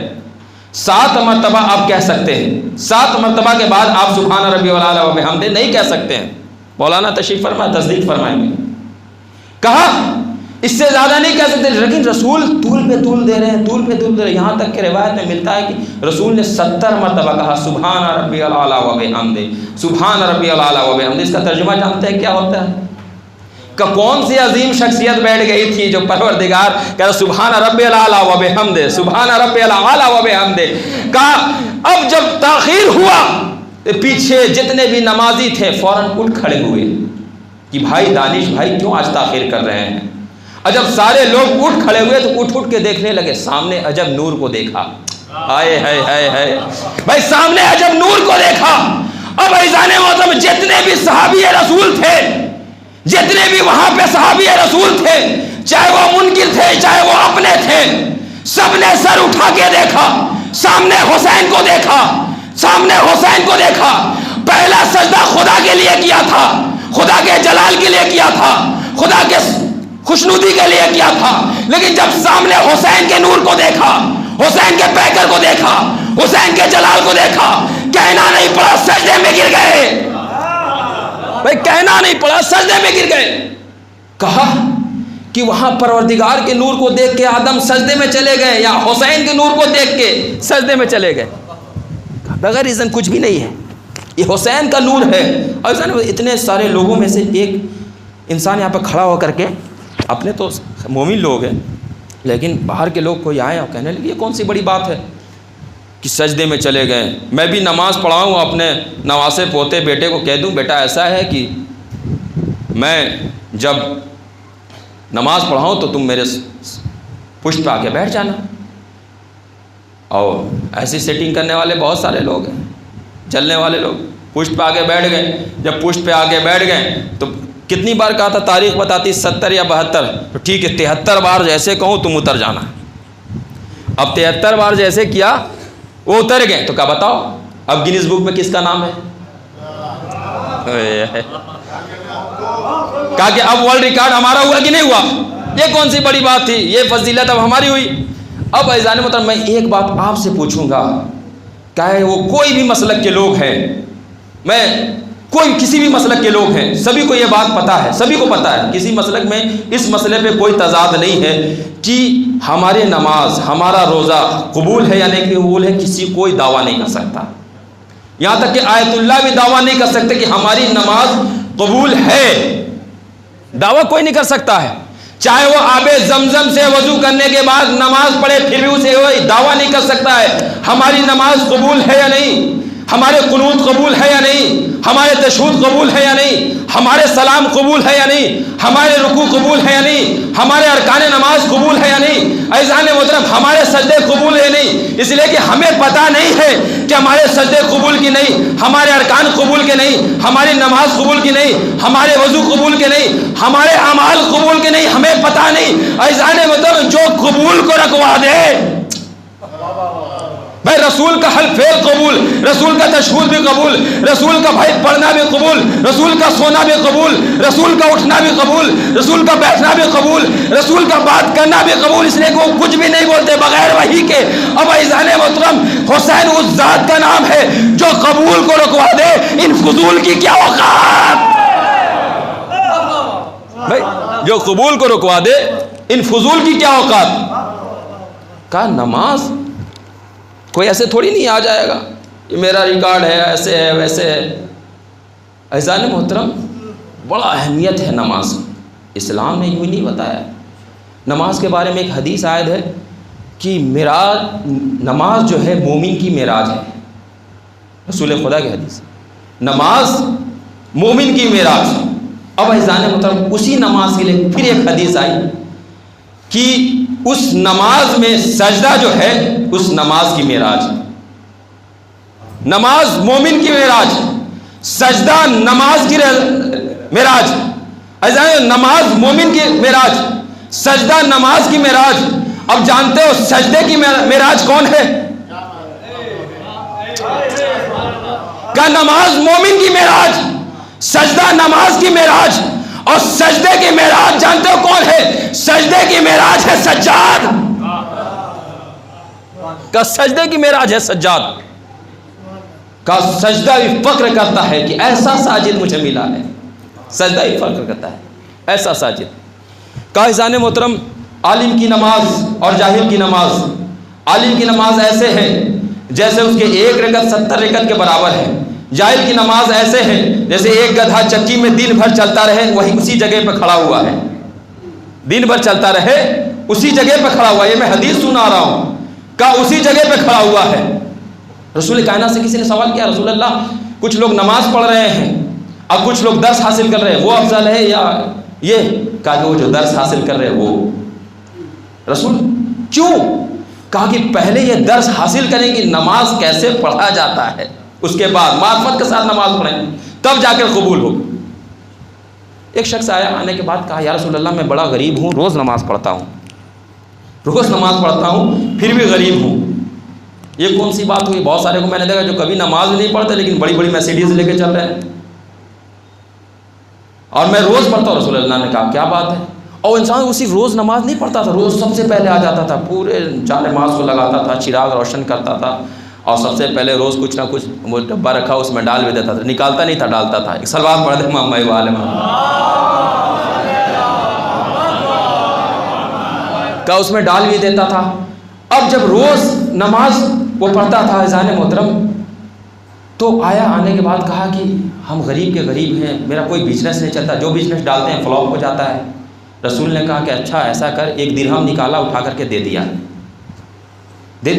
7 مرتبہ آپ کہہ سکتے ہیں، 7 مرتبہ کے بعد آپ سبحان ربی الاعلیٰ و بحمدہ نہیں کہہ سکتے ہیں. مولانا تشریف فرمائے تصدیق فرمائیں گے. کہا اس سے زیادہ نہیں کہہ سکتے، لیکن رسول طول پہ طول دے رہے ہیں، طول پہ طول دے رہے ہیں. یہاں تک کہ روایت میں ملتا ہے کہ رسول نے 70 مرتبہ کہا سبحان ربی الاعلیٰ و بحمدہ، سبحان ربی الاعلیٰ و بحمدہ. اس کا ترجمہ جانتے ہیں کیا ہوتا ہے؟ کہ کون سی عظیم شخصیت بیٹھ گئی تھی جو پروردگار کہہ رہا سبحان ربی الاعلیٰ و بحمدہ، سبحان ربی الاعلیٰ و بحمدہ. کہا اب جب تاخیر ہوا پیچھے جتنے بھی نمازی تھے فوراً اٹھ کھڑے ہوئے کہ بھائی دانش بھائی کیوں آج تاخیر کر رہے ہیں؟ اور جب سارے لوگ اٹھ کھڑے ہوئے تو اٹھ کے دیکھنے لگے، سامنے عجب نور کو دیکھا. ہائے ہائے ہائے ہائے بھائی سامنے عجب نور کو دیکھا. اب ایزان محترم جتنے بھی صحابی رسول تھے، جتنے بھی وہاں پہ صحابی رسول تھے، چاہے وہ منکر تھے چاہے وہ اپنے تھے، سب نے سر اٹھا کے دیکھا، سامنے حسین کو دیکھا، سامنے حسین کو دیکھا. پہلا سجدہ خدا کے لیے کیا تھا، خدا کے جلال کے لیے کیا تھا، خدا کے خوشنودی کے لیے کیا تھا. لیکن جب سامنے حسین کے نور کو دیکھا، حسین کے پیکر کو دیکھا، حسین کے جلال کو دیکھا، کہنا نہیں پڑا سجدے میں گر گئے. بھائی کہنا نہیں پڑا سجدے میں گر گئے. کہا کہ وہاں پروردگار کے نور کو دیکھ کے آدم سجدے میں چلے گئے یا حسین کے نور کو دیکھ کے سجدے میں چلے گئے؟ بغیر ریزن کچھ بھی نہیں ہے، یہ حسین کا نور ہے. اور اتنے سارے لوگوں میں سے ایک انسان یہاں پہ کھڑا ہو کر کے، اپنے تو مومن لوگ ہیں لیکن باہر کے لوگ کوئی آئے اور کہنے لگے یہ کون سی بڑی بات ہے کہ سجدے میں چلے گئے. میں بھی نماز پڑھاؤں اپنے نواسے پوتے بیٹے کو کہہ دوں بیٹا ایسا ہے کہ میں جب نماز پڑھاؤں تو تم میرے پشت پہ آ کے بیٹھ جانا. اور ایسی سیٹنگ کرنے والے بہت سارے لوگ ہیں، چلنے والے لوگ پشت پہ آگے بیٹھ گئے. جب پشت پہ آگے بیٹھ گئے تو کتنی بار کہا تھا تاریخ بتاتی 70 یا 72، تو ٹھیک ہے 73 بار جیسے کہوں تم اتر جانا. اب 73 بار جیسے کیا وہ اتر گئے تو کہا بتاؤ اب گینز بک میں کس کا نام ہے؟ کہا کہ اب ورلڈ ریکارڈ ہمارا ہوا کہ نہیں ہوا؟ یہ کون سی بڑی بات تھی، یہ فضیلت اب ہماری ہوئی. اب ایزان محترم میں ایک بات آپ سے پوچھوں گا، چاہے وہ کوئی بھی مسلک کے لوگ ہیں، میں کوئی کسی بھی مسلک کے لوگ ہیں، سبھی کو یہ بات پتہ ہے، سبھی کو پتہ ہے کسی مسلک میں اس مسئلے پہ کوئی تضاد نہیں ہے کہ ہماری نماز ہمارا روزہ قبول ہے یا نہیں قبول ہے، کسی کوئی دعویٰ نہیں کر سکتا. یہاں تک کہ آیت اللہ بھی دعویٰ نہیں کر سکتے کہ ہماری نماز قبول ہے، دعویٰ کوئی نہیں کر سکتا ہے. چاہے وہ آب زمزم سے وضو کرنے کے بعد نماز پڑھے پھر بھی اسے دعویٰ نہیں کر سکتا ہے ہماری نماز قبول ہے یا نہیں، ہمارے قنوت قبول ہے یا نہیں، ہمارے تشہد قبول ہے یا نہیں، ہمارے سلام قبول ہے یا نہیں، ہمارے رکوع قبول ہے یا نہیں، ہمارے ارکان نماز قبول ہے یا نہیں، عزیزان محترم ہمارے سجدے قبول ہے نہیں، اس لیے کہ ہمیں پتہ نہیں ہے کہ ہمارے سجدے قبول کی نہیں، ہمارے ارکان قبول کے نہیں، ہماری نماز قبول کی نہیں، ہمارے وضو قبول کے نہیں، ہمارے اعمال قبول کے نہیں، ہمیں پتہ نہیں۔ عزیزان محترم جو قبول کو رکھوا دے، بھائی رسول کا حلف فعل قبول، رسول کا تشہد بھی قبول، رسول کا بھائی پڑھنا بھی قبول، رسول کا سونا بھی قبول، رسول کا اٹھنا بھی قبول، رسول کا بیٹھنا بھی قبول، رسول کا بات کرنا بھی قبول، اس لیے کہ وہ کچھ بھی نہیں بولتے بغیر وحی کے۔ اب عزیزان محترم حسین اس ذات کا نام ہے جو قبول کو رکوا دے، ان فضول کی کیا اوقات؟ بھائی جو قبول کو رکوا دے، ان فضول کی کیا اوقات؟ کہا نماز کوئی ایسے تھوڑی نہیں آ جائے گا، یہ میرا ریکارڈ ہے، ایسے ہے ویسے ہے۔ عزیزان محترم بڑا اہمیت ہے نماز، اسلام نے یوں نہیں بتایا۔ نماز کے بارے میں ایک حدیث عائد ہے کہ معراج، نماز جو ہے مومن کی معراج ہے، رسول خدا کی حدیث، نماز مومن کی معراج۔ اب عزیزان محترم اسی نماز کے لیے پھر ایک حدیث آئی کہ اس نماز میں سجدہ جو ہے اس نماز کی معراج، نماز مومن کی معراج، سجدہ نماز کی معراج، نماز مومن کی معراج، سجدہ نماز کی معراج۔ اب جانتے ہو سجدے کی معراج کون ہے؟ کہ نماز مومن کی معراج، سجدہ نماز کی معراج، اور سجدے کی معراج جانتے ہو کون ہے؟ سجدے کی معراج ہے سجاد، کا سجدے کی معراج ہے سجاد، کا سجدہ بھی فخر کرتا ہے کہ ایسا ساجد مجھے ملا ہے، سجدہ بھی فخر کرتا ہے ایسا ساجد۔ کا عزیزان محترم عالم کی نماز اور جاہل کی نماز، عالم کی نماز ایسے ہے جیسے اس کے ایک رکعت 70 رکعت کے برابر ہے، جاہل کی نماز ایسے ہے جیسے ایک گدھا چکی میں دن بھر چلتا رہے، وہی اسی جگہ پہ کھڑا ہوا ہے، دن بھر چلتا رہے اسی جگہ پہ کھڑا ہوا ہے۔ یہ میں حدیث سنا رہا ہوں، کہا اسی جگہ پہ کھڑا ہوا ہے۔ رسول کائنات سے کسی نے سوال کیا، رسول اللہ کچھ لوگ نماز پڑھ رہے ہیں، اب کچھ لوگ درس حاصل کر رہے ہیں، وہ افضل ہے یا یہ؟ کہا کہ وہ جو درس حاصل کر رہے ہیں وہ۔ رسول کیوں؟ کہا کہ پہلے یہ درس حاصل کریں کہ نماز کیسے پڑھا جاتا ہے، اس کے بعد معرفت کے ساتھ نماز پڑھیں، تب جا کر قبول ہوگی۔ ایک شخص آیا، آنے کے بعد کہا یا رسول اللہ میں بڑا غریب ہوں، روز نماز پڑھتا ہوں، روز نماز پڑھتا ہوں پھر بھی غریب ہوں، یہ کون سی بات ہوئی؟ بہت سارے کو میں نے دیکھا جو کبھی نماز نہیں پڑھتے لیکن بڑی بڑی مرسیڈیز لے کے چل رہے ہیں، اور میں روز پڑھتا ہوں۔ رسول اللہ نے کہا کیا بات ہے؟ اور انسان اسی روز نماز نہیں پڑھتا تھا، روز سب سے پہلے آ جاتا تھا، پورے جان نماز کو لگاتا تھا، چراغ روشن کرتا تھا، اور سب سے پہلے روز کچھ نہ کچھ وہ ڈبہ رکھا اس میں ڈال بھی دیتا تھا، نکالتا نہیں تھا، ڈالتا تھا۔ ایک صلوات پڑھ دے محمد والے کا اس میں ڈال بھی دیتا تھا۔ اب جب روز نماز وہ پڑھتا تھا عزیزان محترم، تو آیا، آنے کے بعد کہا کہ ہم غریب کے غریب ہیں، میرا کوئی بزنس نہیں چلتا، جو بزنس ڈالتے ہیں فلاپ ہو جاتا ہے۔ رسول نے کہا کہ اچھا ایسا کر، ایک درہم نکالا، اٹھا کر کے دے دیا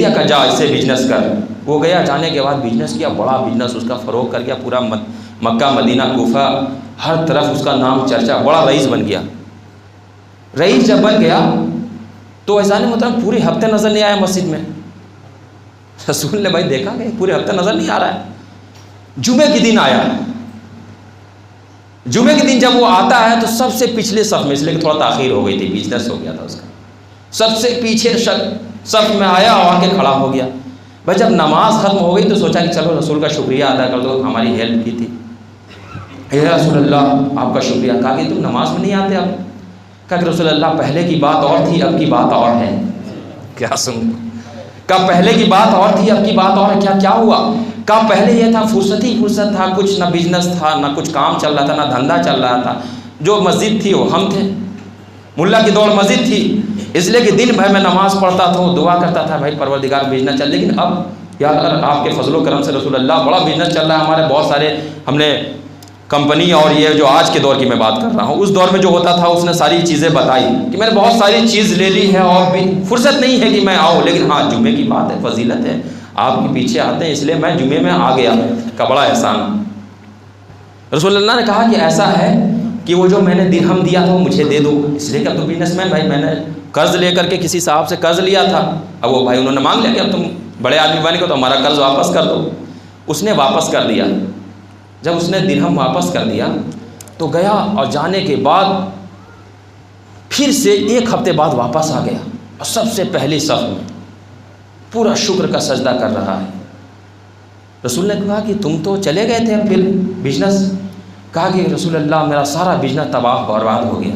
کہ جا اس سے بزنس کر۔ وہ گیا، جانے کے بعد بزنس کیا، بڑا بزنس اس کا فروغ کر گیا، پورا مکہ مدینہ کوفہ ہر طرف اس کا نام چرچا، بڑا رئیس بن گیا۔ رئیس جب بن گیا تو عزیزان محترم پورے ہفتے نظر نہیں آیا مسجد میں۔ رسول نے بھائی دیکھا کہ پورے ہفتے نظر نہیں آ رہا ہے۔ جمعے کے دن آیا، جمعے کے دن جب وہ آتا ہے تو سب سے پچھلے صف میں، اس لیے کہ تھوڑا تاخیر ہو گئی تھی، بزنس ہو گیا تھا اس کا، سب سے پیچھے صف میں آیا اور آ کے کھڑا ہو گیا۔ بھائی جب نماز ختم ہو گئی تو سوچا کہ چلو رسول کا شکریہ ادا کر دو، ہماری ہیلپ کی تھی۔ اے رسول اللہ آپ کا شکریہ۔ کہا کہ تم نماز میں نہیں آتے اب؟ کہا کہ رسول اللہ پہلے کی بات اور تھی، اب کی بات اور ہے۔ کیا سن؟ کہا پہلے کی بات اور تھی، اب کی بات اور ہے۔ کیا ہوا؟ کہا پہلے یہ تھا فرصت ہی فرصت تھا، کچھ نہ بزنس تھا، نہ کچھ کام چل رہا تھا، نہ دھندا چل رہا تھا، جو مسجد تھی وہ ہم تھے، ملا کی دوڑ مسجد تھی، اس لیے کہ دن بھر میں نماز پڑھتا تھا، دعا کرتا تھا بھائی پروردگار بزنس چل۔ لیکن اب یا اللہ آپ کے فضل و کرم سے رسول اللہ بڑا بزنس چل رہا ہے ہمارے، بہت سارے ہم نے کمپنی، اور یہ جو آج کے دور کی میں بات کر رہا ہوں، اس دور میں جو ہوتا تھا اس نے ساری چیزیں بتائی کہ میں نے بہت ساری چیز لے لی ہے اور بھی فرصت نہیں ہے کہ میں آؤں، لیکن ہاں جمعے کی بات ہے، فضیلت ہے، آپ کے پیچھے آتے ہیں اس لیے میں جمعے میں آ گیا، کا بڑا احسان۔ رسول اللہ نے کہا کہ ایسا ہے کہ وہ جو میں نے درہم دیا تھا وہ مجھے دے دو، اس لیے کہ اب تو بزنس مین بھائی، میں نے قرض لے کر کے کسی صاحب سے قرض لیا تھا، اب وہ بھائی انہوں نے مانگ لیا کہ اب تم بڑے آدمی بن گئے تو ہمارا قرض واپس کر دو۔ اس نے واپس کر دیا۔ جب اس نے درہم واپس کر دیا تو گیا، اور جانے کے بعد پھر سے 1 ہفتے بعد واپس آ گیا، اور سب سے پہلی صف میں پورا شکر کا سجدہ کر رہا ہے۔ رسول نے کہا کہ تم تو چلے گئے تھے پھر بزنس؟ کہا کہ رسول اللہ میرا سارا بزنس تباہ برباد ہو گیا،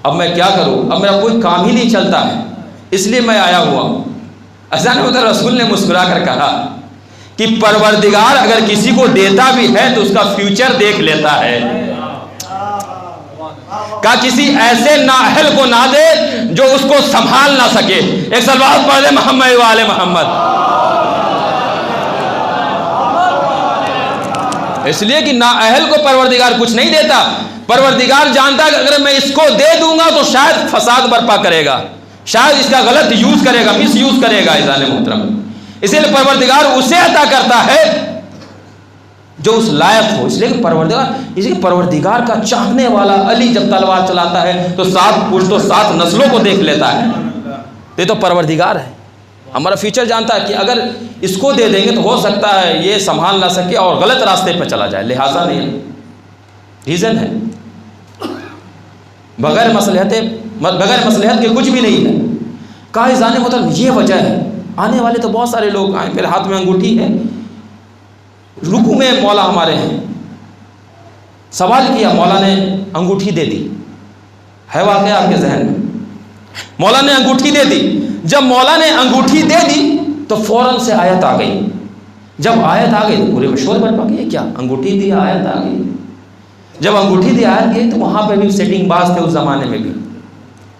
اب میں کیا کروں، اب میرا کوئی کام ہی نہیں چلتا ہے، اس لیے میں آیا ہوا ہوں۔ اچانک رسول نے مسکرا کر کہا کہ پروردگار اگر کسی کو دیتا بھی ہے تو اس کا فیوچر دیکھ لیتا ہے، کہا کسی ایسے نااہل کو نہ دے جو اس کو سنبھال نہ سکے۔ ایک صلوات پڑھ دے محمد والے محمد۔ اس لیے کہ نااہل کو پروردگار کچھ نہیں دیتا، پروردگار جانتا ہے کہ اگر میں اس کو دے دوں گا تو شاید فساد برپا کرے گا، شاید اس کا غلط یوز کرے گا، مس یوز کرے گا عزیزان محترم۔ اسی لیے پروردگار اسے عطا کرتا ہے جو اس لائق ہو۔ اس لیے کہ پروردگار کا چاہنے والا علی جب تلوار چلاتا ہے تو 7 پشتوں 7 نسلوں کو دیکھ لیتا ہے۔ یہ تو پروردگار ہے، ہمارا فیوچر جانتا ہے کہ اگر اس کو دے دیں گے تو ہو سکتا ہے یہ سنبھال نہ سکے اور غلط راستے پہ چلا جائے، لہٰذا نہیں ہے، ریزن ہے، بغیر مصلحت کے کچھ بھی نہیں ہے۔ کہا عزیزان محترم یہ وجہ ہے، آنے والے تو بہت سارے لوگ آئے، میرے ہاتھ میں انگوٹھی ہے، رکوع میں مولا ہمارے ہیں، سوال کیا، مولا نے انگوٹھی دے دی، ہے واقعہ آپ کے ذہن میں؟ مولا نے انگوٹھی دے دی، جب مولا نے انگوٹھی دے دی تو فوراً سے آیت آ گئی، جب آیت آ گئی تو پورے میں شور برپا گیا، کیا انگوٹھی دی آیت آ گئی؟ جب انگوٹھی دی آیت گئی تو وہاں پہ بھی سیٹنگ باز تھے اس زمانے میں بھی،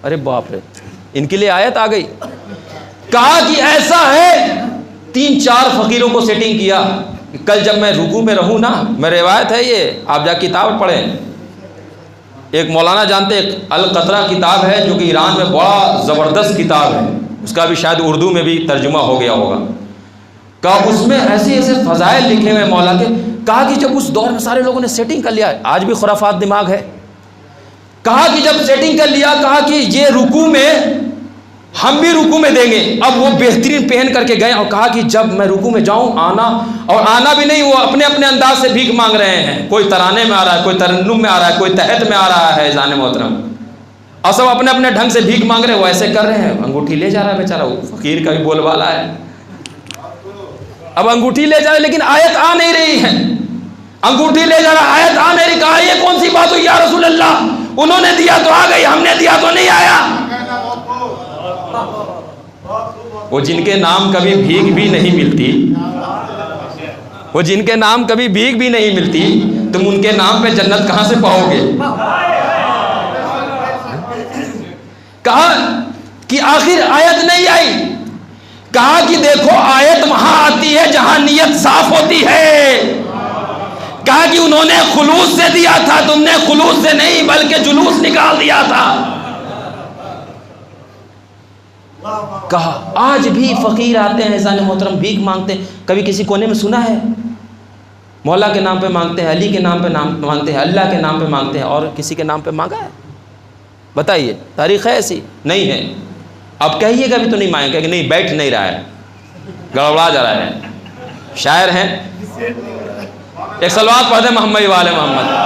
ارے باپ رے ان کے لیے آیت آ گئی۔ کہا کہ ایسا ہے 3-4 فقیروں کو سیٹنگ کیا، کل جب میں رکوع میں رہوں نا، میں روایت ہے یہ، آپ جا کتاب پڑھیں، ایک مولانا جانتے ایک القطرہ کتاب ہے جو کہ ایران میں بڑا زبردست کتاب ہے، اس کا بھی شاید اردو میں بھی ترجمہ ہو گیا ہوگا۔ کہا اس میں ایسے ایسے فضائل لکھے ہوئے مولا کے، کہا کہ جب اس دور میں سارے لوگوں نے سیٹنگ کر لیا، آج بھی خرافات دماغ ہے، کہا کہ جب سیٹنگ کر لیا، کہا کہ یہ رکوع میں ہم بھی رکوع میں دیں گے، اب وہ بہترین پہن کر کے گئے اور کہا کہ جب میں رکوع میں جاؤں آنا بھی نہیں، وہ اپنے اپنے انداز سے بھیک مانگ رہے ہیں، کوئی ترانے میں آ رہا ہے، کوئی ترنم میں آ رہا ہے، کوئی تحت میں آ رہا ہے عزیزان محترم، اور سب اپنے اپنے ڈھنگ سے بھیک مانگ رہے ہیں، وہ ایسے کر رہے ہیں، انگوٹھی لے جا رہا ہے بیچارہ، وہ فقیر کا بھی بول والا ہے، اب انگوٹھی لے جا رہا ہے لیکن آیت آ نہیں رہی ہے، انگوٹھی لے جا رہا ہے آیت آ نہیں رہی، کہا یہ کون سی بات ہوئی یا رسول اللہ، انہوں نے دیا تو آ گئی، ہم نے دیا تو نہیں آیا۔ وہ جن کے نام کبھی بھیک بھی نہیں ملتی، وہ جن کے نام کبھی بھیک بھی نہیں ملتی، تم ان کے نام پہ جنت کہاں سے پاؤ گے؟ کہا کہ آخر آیت نہیں آئی، کہا کہ دیکھو آیت وہاں آتی ہے جہاں نیت صاف ہوتی ہے، کہا کہ انہوں نے خلوص سے دیا تھا، تم نے خلوص سے نہیں بلکہ جلوس نکال دیا تھا۔ کہا آج بھی فقیر آتے ہیں عزیزان محترم، بھیک مانگتے ہیں، کبھی کسی کونے میں سنا ہے مولا کے نام پہ مانگتے ہیں، علی کے نام پہ مانگتے ہیں، اللہ کے نام پہ مانگتے ہیں، اور کسی کے نام پہ مانگا ہے؟ بتائیے، تاریخ ہے ایسی؟ نہیں ہے۔ اب کہیے گا بھی تو نہیں مانگے، کہ نہیں بیٹھ نہیں رہا ہے، گڑبڑا جا رہا ہے، شاعر ہیں، ایک صلوات پڑھ دیں محمد والے محمد۔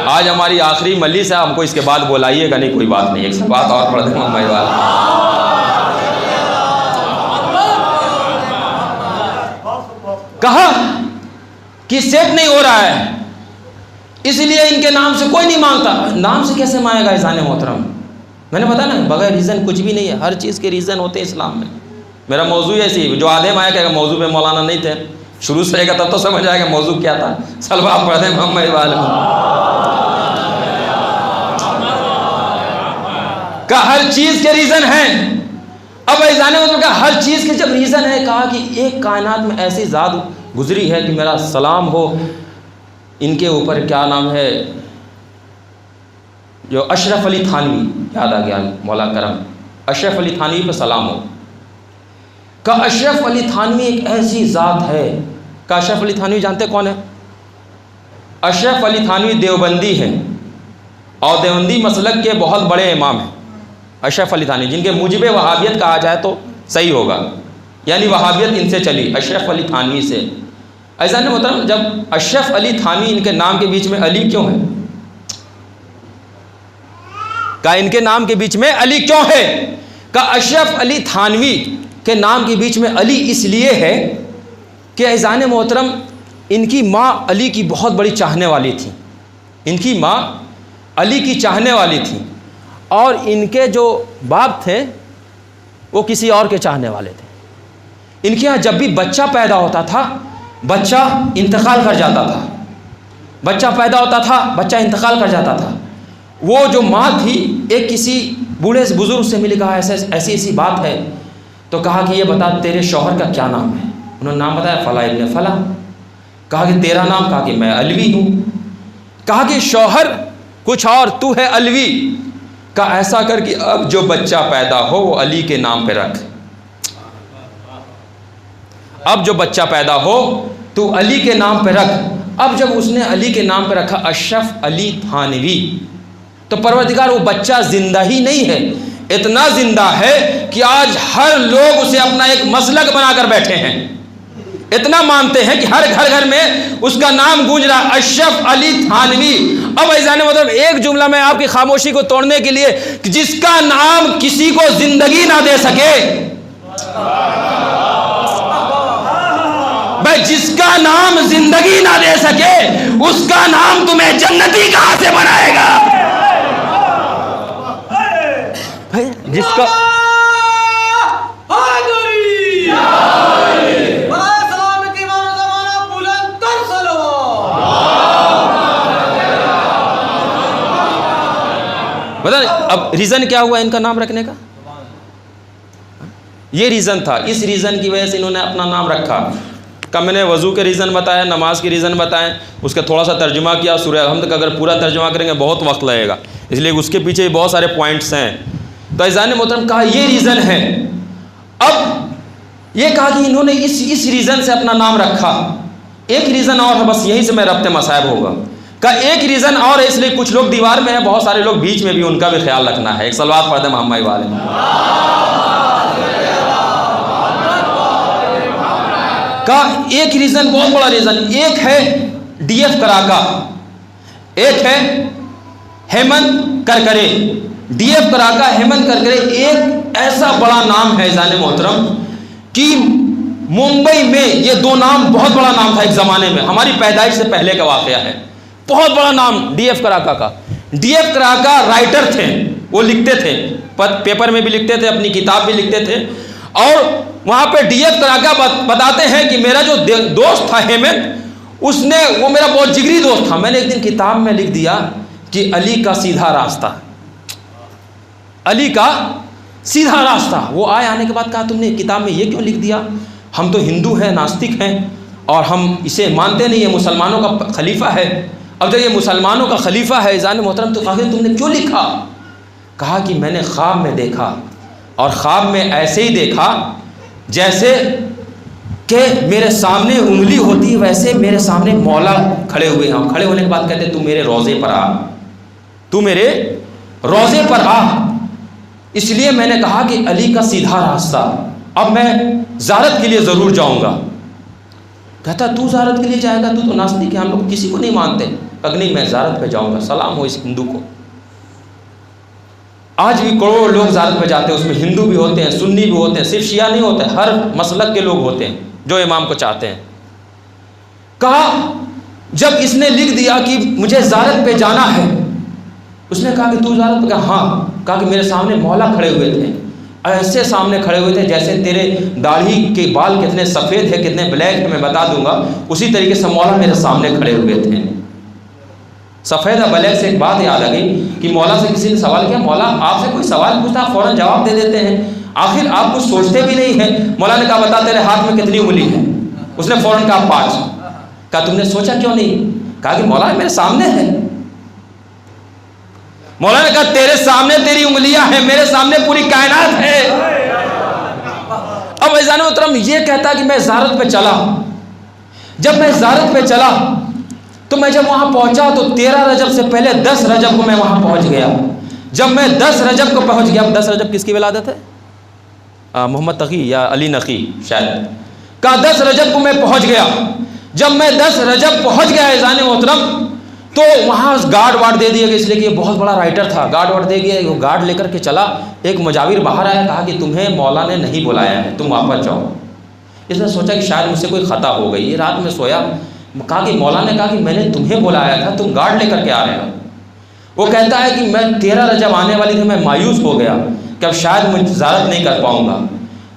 آج ہماری آخری مجلس ہے، ہم کو اس کے بعد بلائیے گا نہیں، کوئی بات نہیں، ایک بات اور پڑھ دیں محمد والے۔ کہا کہ سیٹ نہیں ہو رہا ہے، اس لیے ان کے نام سے کوئی نہیں مانگتا۔ نام سے کیسے مانگے گا عزیزان محترم؟ میں نے بتایا نا، بغیر ریزن کچھ بھی نہیں ہے، ہر چیز کے ریزن ہوتے ہیں اسلام میں۔ میرا موضوع ایسی، جو آدھے میں آیا کہ موضوع پہ مولانا نہیں تھے، شروع سے گا تب تو سمجھ آئے گا موضوع کیا تھا۔ صلوات پڑھ دیں محمد والے کا ہر چیز کے ریزن ہیں۔ اب عزیزان محترم کا ہر چیز کے جب ریزن ہے، کہا کہ ایک کائنات میں ایسی ذات گزری ہے کہ میرا سلام ہو ان کے اوپر، کیا نام ہے، جو اشرف علی تھانوی، یاد آ گیا مولا کرم، اشرف علی تھانوی پہ سلام ہو۔ کہ اشرف علی تھانوی ایک ایسی ذات ہے کہ اشرف علی تھانوی جانتے کون ہے؟ اشرف علی تھانوی دیوبندی ہیں اور دیوبندی مسلک کے بہت بڑے امام ہیں اشرف علی تھانوی، جن کے موجب وہابیت کہا جائے تو صحیح ہوگا، یعنی وہابیت ان سے چلی اشرف علی تھانوی سے۔ ایسا نہیں محترم، جب اشرف علی تھانوی، ان کے نام کے بیچ میں علی کیوں ہے؟ کہ ان کے نام کے بیچ میں علی کیوں ہے؟ کہ اشرف علی تھانوی کے نام کے بیچ میں علی اس لیے ہے کہ ایزان محترم ان کی ماں علی کی بہت بڑی چاہنے والی تھی، ان کی ماں علی کی چاہنے والی تھی، اور ان کے جو باپ تھے وہ کسی اور کے چاہنے والے تھے۔ ان کے ہاں جب بھی بچہ پیدا ہوتا تھا بچہ انتقال کر جاتا تھا، بچہ پیدا ہوتا تھا بچہ انتقال کر جاتا تھا۔ وہ جو ماں تھی ایک کسی بوڑھے سے بزرگ سے ملی، کہا ایسی بات ہے، تو کہا کہ یہ بتا تیرے شوہر کا کیا نام ہے؟ انہوں نے نام بتایا فلاں ابن فلاں۔ کہا کہ تیرا نام؟ کہا کہ میں علوی ہوں۔ کہا کہ شوہر کچھ اور، تو ہے علوی۔ کہا ایسا کر کہ اب جو بچہ پیدا ہو وہ علی کے نام پہ رکھ، اب جو بچہ پیدا ہو تو علی کے نام پہ رکھ۔ اب جب اس نے علی کے نام پہ رکھا اشرف علی تھانوی، تو پروردگار وہ بچہ زندہ ہی نہیں ہے، اتنا زندہ ہے کہ آج ہر لوگ اسے اپنا ایک مسلک بنا کر بیٹھے ہیں، اتنا مانتے ہیں کہ ہر گھر میں اس کا نام گونج رہا، اشرف علی تھانوی۔ اب ایزان مطلب ایک جملہ میں آپ کی خاموشی کو توڑنے کے لیے، جس کا نام کسی کو زندگی نہ دے سکے، بھائی جس کا نام زندگی نہ دے سکے اس کا نام تمہیں جنتی کہاں سے بنائے گا؟ بھائی جس کا اب ریزن کیا ہوا ان کا نام رکھنے کا؟ یہ ریزن تھا، اس ریزن کی وجہ سے انہوں نے اپنا نام رکھا۔ کہ میں نے وضو کے ریزن بتایا، نماز کے ریزن بتائیں، اس کا تھوڑا سا ترجمہ کیا، سورہ الحمد کا اگر پورا ترجمہ کریں گے بہت وقت لگے گا، اس لیے اس کے پیچھے بہت سارے پوائنٹس ہیں۔ تو ایزان محترم کہا یہ ریزن ہے۔ اب یہ کہا کہ انہوں نے اس ریزن سے اپنا نام رکھا۔ ایک ریزن اور ہے، بس یہیں سے میں ربط مصائب ہوگا کہ ایک ریزن اور ہے، اس لیے کچھ لوگ دیوار میں ہیں، بہت سارے لوگ بیچ میں بھی، ان کا بھی خیال رکھنا ہے۔ ایک صلوات پڑھ دیں محمد والے۔ کا ایک ریزن، بہت بڑا ریزن، ایک ہے ڈی ایف کراکا، ایک ہے ہیمنت کرکرے۔ ڈی ایف کراکا، ہیمنت کرکرے ایک ایسا بڑا نام ہے ایزان محترم کہ ممبئی میں یہ دو نام بہت بڑا نام تھا ایک زمانے میں، ہماری پیدائش سے پہلے کا واقعہ ہے، بہت بڑا نام ڈی ایف کراکا کا۔ ڈی ایف کراکا رائٹر تھے، وہ لکھتے تھے، پیپر میں بھی لکھتے تھے، اپنی کتاب بھی لکھتے تھے، اور وہاں پہ ڈی ایف کراکا بتاتے ہیں کہ میرا جو دوست تھا ہیمنت، وہ میرا بہت جگری دوست تھا، میں نے ایک دن کتاب میں لکھ دیا کہ علی کا سیدھا راستہ، علی کا سیدھا راستہ۔ وہ آنے کے بعد کہا تم نے کتاب میں یہ کیوں لکھ دیا؟ ہم تو ہندو ہیں، ناستک ہیں، اور ہم اسے مانتے نہیں، یہ مسلمانوں کا خلیفہ ہے۔ اب جب یہ مسلمانوں کا خلیفہ ہے ایزان محترم، تو کہا کہ تم نے کیوں لکھا؟ کہا کہ میں نے خواب میں دیکھا، اور خواب میں ایسے ہی دیکھا جیسے کہ میرے سامنے انگلی ہوتی ویسے میرے سامنے مولا کھڑے ہوئے ہیں، کھڑے ہونے کے بعد کہتے تو میرے روضے پر آ، تو میرے روضے پر آ۔ اس لیے میں نے کہا کہ علی کا سیدھا راستہ، اب میں زیارت کے لیے ضرور جاؤں گا۔ کہتا تو زیارت کے لیے جائے گا؟ تو ناستک ہے، ہم لوگ کسی کو نہیں مانتے۔ کہ نہیں، میں زیارت پہ جاؤں گا، سلام ہو اس ہندو کو۔ آج بھی کروڑوں لوگ زیارت پہ جاتے ہیں، اس میں ہندو بھی ہوتے ہیں، سنی بھی ہوتے ہیں، صرف شیعہ نہیں ہوتے، ہر مسلک کے لوگ ہوتے ہیں جو امام کو چاہتے ہیں۔ کہا جب اس نے لکھ دیا کہ مجھے زیارت پہ جانا ہے، اس نے کہا کہ تو زیارت پہ؟ کہا ہاں۔ کہا کہ میرے سامنے مولا کھڑے ہوئے تھے، ایسے سامنے کھڑے ہوئے تھے جیسے تیرے داڑھی کے بال کتنے سفید ہے کتنے بلیک ہے میں بتا دوں گا، اسی طریقے سے مولا میرے سامنے کھڑے ہوئے تھے۔ سفید اور بلیک سے ایک بات یاد آ گئی کہ مولا سے کسی نے سوال کیا، مولا آپ سے کوئی سوال پوچھتا آپ فوراً جواب دے دیتے ہیں، آخر آپ کچھ سوچتے بھی نہیں ہیں۔ مولا نے کہا بتا تیرے ہاتھ میں کتنی انگلی ہے؟ اس نے فوراً کہا 5۔ کہا تم نے سوچا کیوں نہیں؟ کہا کہ مولا میرے سامنے ہے۔ مولا نے کہا تیرے سامنے تیری انگلیاں ہیں، میرے سامنے پوری کائنات ہے۔ اب ایزان محترم یہ کہتا کہ میں زیارت پہ چلا، جب میں زیارت پہ چلا تو میں جب وہاں پہنچا تو 13 رجب سے پہلے 10 رجب کو میں وہاں پہنچ گیا. جب میں 10 رجب کو پہنچ گیا، 10 رجب کس کی ولادت ہے؟ محمد تقی یا علی نقی شاید. کہا 10 رجب کو میں پہنچ گیا. جب میں 10 رجب پہنچ گیا ایزان محترم تو وہاں گارڈ وارڈ دے دیا گیا، اس لیے کہ یہ بہت بڑا رائٹر تھا. گارڈ وارڈ دے گیا، وہ گارڈ لے کر کے چلا. ایک مجاور باہر آیا، کہا کہ تمہیں مولا نے نہیں بلایا ہے، تم واپس جاؤ. اس نے سوچا کہ شاید مجھ سے کوئی خطا ہو گئی. یہ رات میں سویا، کہا کہ مولا نے کہا کہ میں نے تمہیں بلایا تھا، تم گارڈ لے کر کے آ رہے ہو. وہ کہتا ہے کہ میں 13 رجب آنے والی تھی، میں مایوس ہو گیا کہ اب شاید میں زیارت نہیں کر پاؤں گا.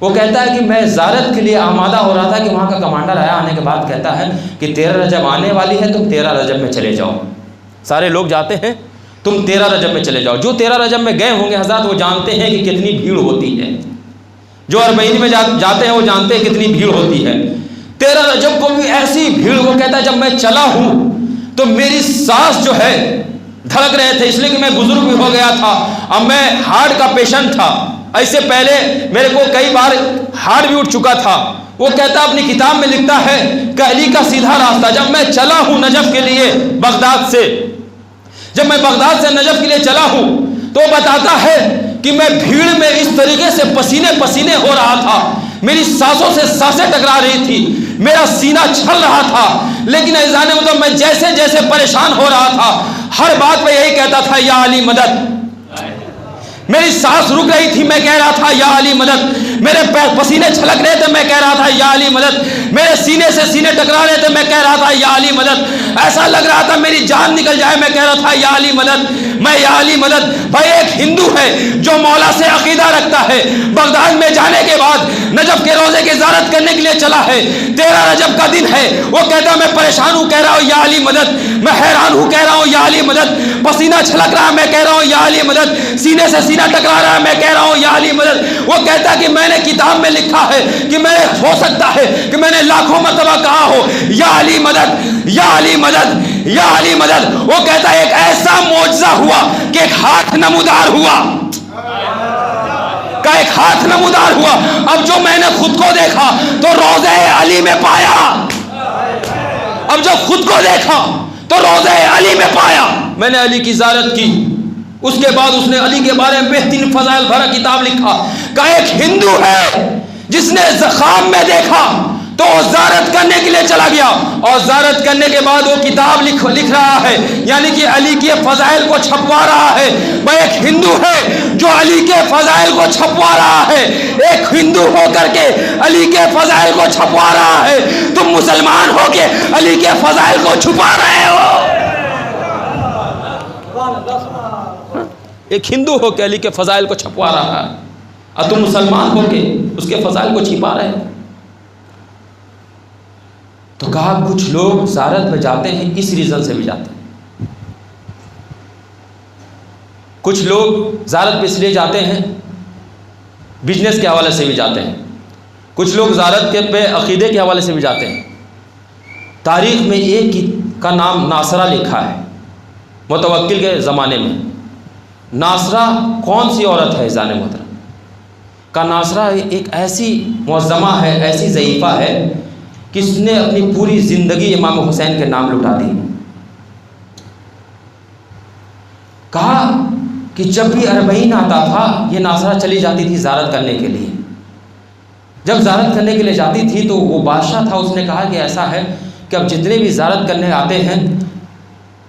وہ کہتا ہے کہ میں زیارت کے لیے آمادہ ہو رہا تھا کہ وہاں کا کمانڈر آیا. آنے کے بعد کہتا ہے کہ 13 رجب آنے والی ہے، تم 13 رجب میں چلے جاؤ. سارے لوگ جاتے ہیں، تم 13 رجب میں چلے جاؤ. جو 13 رجب میں گئے ہوں گے حضرات وہ جانتے ہیں کہ کتنی بھیڑ ہوتی ہے. جو اربعین میں جاتے ہیں وہ جانتے ہیں کتنی بھیڑ ہوتی ہے. 13 رجب کو بھی ایسی بھیڑ. وہ کہتا ہے جب میں چلا ہوں تو میری سانس جو ہے دھڑک رہے تھے، اس لیے کہ میں بزرگ بھی ہو گیا تھا. اب میں ہارٹ کا پیشنٹ تھا، ایسے پہلے میرے کو کئی بار ہارٹ بھی اٹھ چکا تھا. وہ کہتا اپنی کتاب میں لکھتا ہے کہ علی کا سیدھا راستہ. جب میں چلا ہوں نجف کے لیے بغداد سے، جب میں بغداد سے نجف کے لیے چلا ہوں تو وہ بتاتا ہے کہ میں بھیڑ میں اس طریقے سے پسینے پسینے ہو رہا تھا، میری سانسوں سے سانسیں ٹکرا رہی تھی، میرا سینہ چھل رہا تھا. لیکن ایزان مطلب میں جیسے جیسے پریشان ہو رہا تھا ہر بات پہ یہی کہتا تھا یا علی مدد. میری سانس رک رہی تھی، میں کہہ رہا تھا یا علی مدد. میرے پسینے چھلک رہے تھے، میں کہہ رہا تھا یا علی مدد. میرے سینے سے سینے ٹکرا رہے تھے، میں کہہ رہا تھا یا علی مدد. ایسا لگ رہا تھا میری جان نکل جائے، میں کہہ رہا تھا یا علی مدد. میں یا علی مدد. بھائی ایک ہندو ہے جو مولا سے عقیدہ رکھتا ہے، بغداد میں جانے کے بعد نجف کے روزے کی زیارت کرنے کے لیے چلا ہے. 13 رجب کا دن ہے، وہ کہتا ہے میں پریشان ہوں، کہہ رہا ہوں یا علی مدد. میں حیران ہوں، کہہ رہا ہوں یا علی مدد. پسینہ چھلک رہا ہے، میں کہہ رہا ہوں یا علی مدد. سینے سے سینہ ٹکرا رہا ہے، میں کہہ رہا ہوں یا علی مدد. وہ کہتا ہے کہ میں نے کتاب میں لکھا ہے کہ میں ہو سکتا ہے کہ میں نے لاکھوں مرتبہ کہا ہو یا علی مدد یا علی مدد یا علی مدد. وہ کہتا ہے ایک ایسا معجزہ ہوا کہ ایک ہاتھ نمودار ہوا، کا ایک ہاتھ نمودار ہوا. اب جو میں نے خود کو دیکھا تو روضہ علی میں پایا. اب جو خود کو دیکھا تو روضہ علی میں پایا. میں نے علی کی زیارت کی. اس کے بعد اس نے علی کے بارے میں بہترین فضائل بھرا کتاب لکھا. کہ ایک ہندو ہے جس نے زخام میں دیکھا تو وہ زیارت کرنے کے لیے چلا گیا، اور زیارت کرنے کے بعد وہ کتاب لکھ رہا ہے، یعنی کہ علی کے فضائل کو چھپوا رہا ہے. وہ ایک ہندو ہے جو علی کے فضائل کو چھپوا رہا ہے. ایک ہندو ہو کر کے علی کے فضائل کو چھپوا رہا ہے. تم مسلمان ہو کے علی کے فضائل کو چھپا رہے ہو. ایک ہندو ہو کے علی کے فضائل کو چھپوا رہا ہے اور تم مسلمان ہو کے اس کے فضائل کو چھپا رہے ہو. تو کہا کچھ لوگ زیارت پہ جاتے ہیں اس ریزن سے بھی جاتے ہیں. کچھ لوگ زیارت پہ اس لیے جاتے ہیں بزنس کے حوالے سے بھی جاتے ہیں. کچھ لوگ زیارت کے پہ عقیدے کے حوالے سے بھی جاتے ہیں. تاریخ میں ایک کا نام ناصرہ لکھا ہے متوکل کے زمانے میں. ناصرہ کون سی عورت ہے ایزان محترم؟ کا ناصرہ ایک ایسی معظمہ ہے، ایسی ضعیفہ ہے کہ اس نے اپنی پوری زندگی امام حسین کے نام لٹا دی. کہا کہ جب بھی اربعین آتا تھا یہ ناصرہ چلی جاتی تھی زیارت کرنے کے لیے. جب زیارت کرنے کے لیے جاتی تھی تو وہ بادشاہ تھا، اس نے کہا کہ ایسا ہے کہ اب جتنے بھی زیارت کرنے آتے ہیں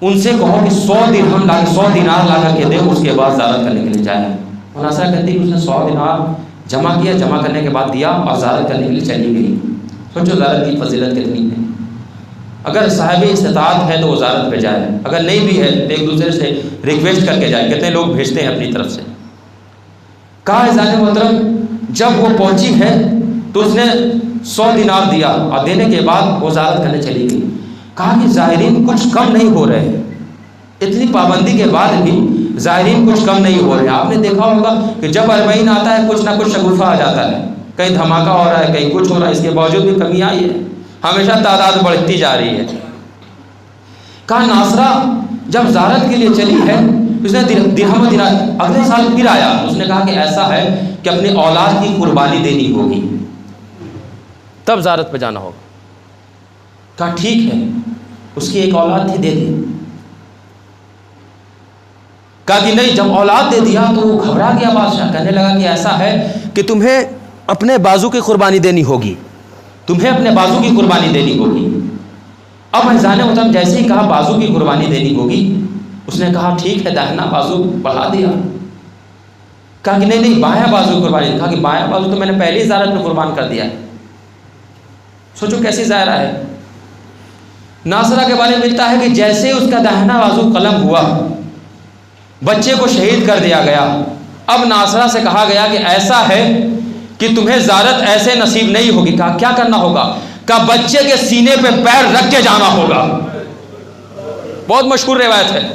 ان سے کہو کہ 100 درہم لا کے 100 دینار لا کر کے دے، اس کے بعد زیارت کرنے کے لیے جائے. ناصرہ کہتی کہ اس نے 100 دینار جمع کیا، جمع کرنے کے بعد دیا اور زیارت کرنے کے لیے چلی گئی. سوچو زیارت کی فضیلت کتنی ہے. اگر صاحب استطاعت ہے تو وہ زیارت پہ جائے، اگر نہیں بھی ہے تو ایک دوسرے سے ریکویسٹ کر کے جائے. کتنے لوگ بھیجتے ہیں اپنی طرف سے. کہا ایزان محترم جب وہ پہنچی ہے تو اس نے 100 دینار دیا اور دینے کے بعد وہ زیارت کرنے چلی گئی. کہا کہ زائرین کچھ کم نہیں ہو رہے، اتنی پابندی کے بعد بھی زائرین کچھ کم نہیں ہو رہے. آپ نے دیکھا ہوگا کہ جب اربعین آتا ہے کچھ نہ کچھ شگوفہ آ جاتا ہے، کہیں دھماکہ ہو رہا ہے، کہیں کچھ ہو رہا ہے. اس کے باوجود بھی کمی آئی ہے، ہمیشہ تعداد بڑھتی جا رہی ہے. کہا ناصرہ جب زیارت کے لیے چلی ہے اس نے درہم دینار. اگلے سال پھر آیا، اس نے کہا کہ ایسا ہے کہ اپنی اولاد کی قربانی دینی ہوگی، تب زیارت پہ جانا ہوگا. کہا ٹھیک ہے، اس کی ایک اولاد تھی، دے دی۔ کہا کہ نہیں، جب اولاد دے دیا تو وہ گھبرا گیا بادشاہ، کہنے لگا کہ ایسا ہے کہ تمہیں اپنے بازو کی قربانی دینی ہوگی، تمہیں اپنے بازو کی قربانی دینی ہوگی۔ اب احزان محترم جیسے ہی کہا بازو کی قربانی دینی ہوگی، اس نے کہا ٹھیک ہے، داہنا بازو بڑھا دیا۔ کہا کہ نہیں بایاں بازو کی قربانی، کہا کہ بایاں بازو تو میں نے پہلی زیارت میں قربان کر دیا ہے۔ سوچو کیسی ظاہرہ ہے۔ ناصرہ کے بارے میں ملتا ہے کہ جیسے اس کا داہنا بازو قلم ہوا، بچے کو شہید کر دیا گیا۔ اب ناصرہ سے کہا گیا کہ ایسا ہے کہ تمہیں زیارت ایسے نصیب نہیں ہوگی۔ کہا کیا کرنا ہوگا؟ کہا بچے کے سینے پہ پیر رکھ کے جانا ہوگا۔ بہت مشہور روایت ہے۔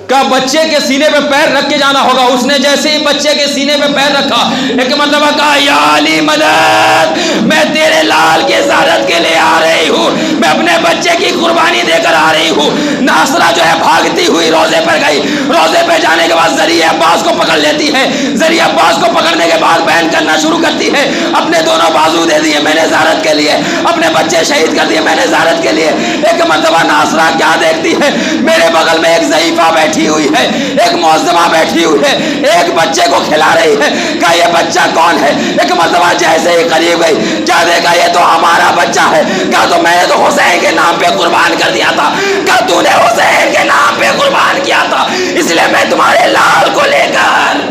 کہا بچے کے سینے پہ پیر رکھ کے جانا ہوگا۔ اس نے جیسے ہی بچے کے سینے پہ پیر رکھا، ایک مرتبہ کہا یا علی مدد، میں تیرے لال کی زیارت کے لیے آ رہی ہوں، میں اپنے بچے کی قربانی دے کر آ رہی ہوں۔ ناصرہ جو ہے بھاگتی ہوئی روضے پر گئی۔ روضے پہ جانے کے بعد ذریعہ عباس کو پکڑ لیتی ہے۔ ذریعہ عباس کو پکڑنے کے بعد بیان کرنا شروع کرتی ہے، اپنے دونوں بازو دے دیے میں نے زیارت کے لیے، اپنے بچے شہید کر دیے میں نے زیارت کے لیے۔ ایک مرتبہ ناصرہ کیا دیکھتی ہے؟ میرے بغل میں ایک ضعیفہ بیٹھی ہوئی ہے، ایک معذبہ بیٹھی ہوئی ہے، ایک بچے کو کھلا رہی ہے۔ کہا یہ بچہ کون ہے؟ ایک مرتبہ جیسے ہی قریب گئی، کیا دیکھا؟ یہ تو ہمارا بچہ ہے۔ کہا تو میں نے تو حسین کے نام پہ قربان کر دیا تھا۔ کہا تو نے حسین کے نام پہ قربان کیا تھا، اس لیے میں تمہارے لال کو لے کر۔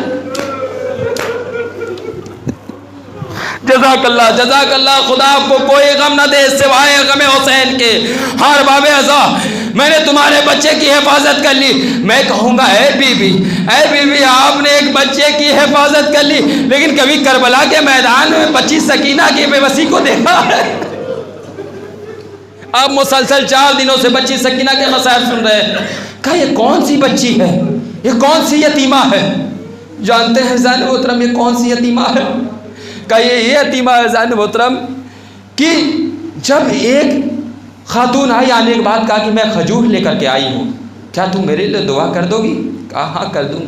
جزاک اللہ جزاک اللہ، خدا آپ کو کوئی غم نہ دے سوائے غم حسین کے۔ ہر باب ازا، میں نے تمہارے بچے کی حفاظت کر لی۔ میں کہوں گا اے بی بی آپ نے ایک بچے کی حفاظت کر لی، لیکن کبھی کربلا کے میدان میں بچی سکینہ کی بے بسی کو دیکھا ہے؟ آپ مسلسل 4 دنوں سے بچی سکینہ کے مسائل سن رہے ہیں۔ کہا یہ کون سی بچی ہے؟ یہ کون سی یتیمہ ہے؟ جانتے ہیں زین محترم یہ کون سی یتیمہ ہے؟ کہ یہ یتیمہ ہے زین محترم کہ جب ایک خاتون آئی آنے کے بعد کہا کہ میں کھجور لے کر کے آئی ہوں، کیا تم میرے لیے دعا کر دو گی؟ کہا ہاں کر دوں۔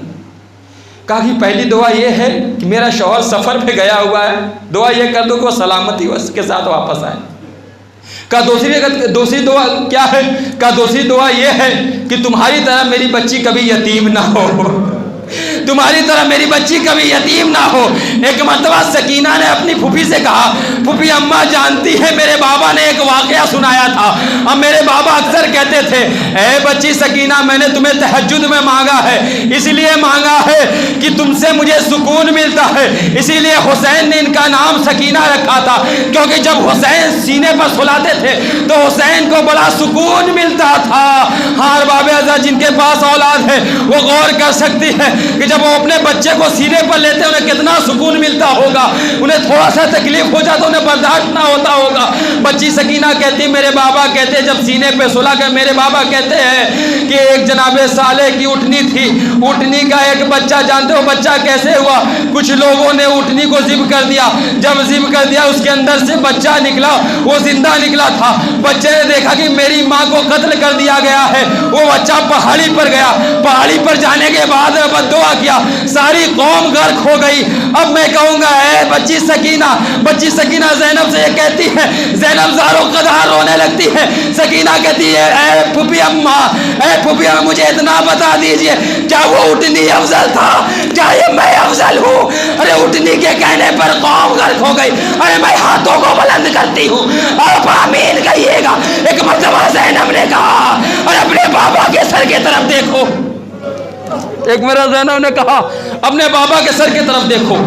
کہا کہ پہلی دعا یہ ہے کہ میرا شوہر سفر پہ گیا ہوا ہے، دعا یہ کر دو کہ وہ سلامتی اس کے ساتھ واپس آئے۔ کہا دوسری دعا کیا ہے؟ کہا دوسری دعا یہ ہے کہ تمہاری طرح میری بچی کبھی یتیم نہ ہو، تمہاری طرح میری بچی کبھی یتیم نہ ہو۔ ایک مرتبہ سکینہ نے اپنی پھوپھی سے کہا، پھوپھی اماں جانتی ہے میرے بابا نے ایک واقعہ سنایا تھا، اب میرے بابا اکثر کہتے تھے اے بچی سکینہ میں نے تمہیں تہجد میں مانگا ہے، اس لیے مانگا ہے کہ تم سے مجھے سکون ملتا ہے، اسی لیے حسین نے ان کا نام سکینہ رکھا تھا، کیونکہ جب حسین سینے پر سلاتے تھے تو حسین کو بڑا سکون ملتا تھا۔ ہار باب ازا جن کے پاس اولاد ہے وہ غور کر سکتی ہے کہ جب وہ اپنے بچے کو سینے پر لیتے انہیں کتنا سکون ملتا ہوگا، انہیں تھوڑا سا تکلیف ہو جاتا انہیں برداشت نہ ہوتا ہوگا۔ بچی سکینہ کہتی میرے بابا کہتے جب سینے پہ سلا کر میرے بابا کہتے ہیں کہ ایک جناب صالح کی اٹھنی تھی، اٹھنی کا ایک بچہ، جانتے ہو بچہ کیسے ہوا؟ کچھ لوگوں نے اٹھنی کو ذبح کر دیا، جب ذبح کر دیا اس کے اندر سے بچہ نکلا، وہ زندہ نکلا تھا۔ بچے نے دیکھا کہ میری ماں کو قتل کر دیا گیا ہے، وہ بچہ پہاڑی پر گیا، پہاڑی پر جانے کے بعد بددعا کیا، ساری قوم غرق ہو گئی۔ اب میں کہوں گا اے بچی سکینہ زینب سے یہ کہتی ہے، زینب زارو قدار رونے لگتی ہے، سکینہ کہتی ہے اے پھوپھی اماں مجھے اتنا بتا دیجئے کیا وہ اٹھنی افضل تھا، کیا یہ میں افضل ہوں؟ ارے اٹھنی کے کہنے پر قوم غرق ہو گئی، ارے میں ہاتھوں کو بلند کرتی ہوں آپ آمین کہیے گا۔ ایک مرتبہ زینب نے کہا اور اپنے بابا کے سر کی طرف دیکھو، ایک میرا زینب نے کہا اپنے بابا کے سر کی طرف دیکھو۔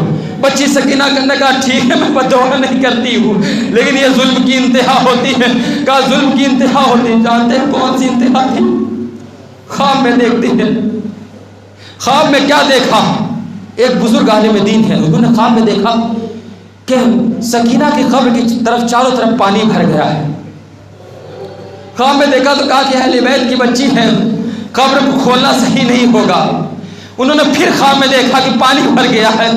بچی سکینہ نے کہا ٹھیک ہے میں بددعا نہیں کرتی ہوں، لیکن یہ ظلم کی انتہا ہوتی ہے۔ کہا ظلم کی انتہا ہوتی ہے، جانتے ہیں کون سی انتہا تھی؟ خواب میں دیکھتی ہے۔ خواب میں کیا دیکھا؟ ایک بزرگ عالم دین ہے، انہوں نے خواب میں دیکھا کہ سکینہ کی قبر کی طرف چاروں طرف پانی بھر گیا ہے۔ خواب میں دیکھا تو کہا کہ اہل بیت کی بچی ہے، قبر کو کھولنا صحیح نہیں ہوگا۔ انہوں نے پھر خواب میں دیکھا کہ پانی بھر گیا ہے،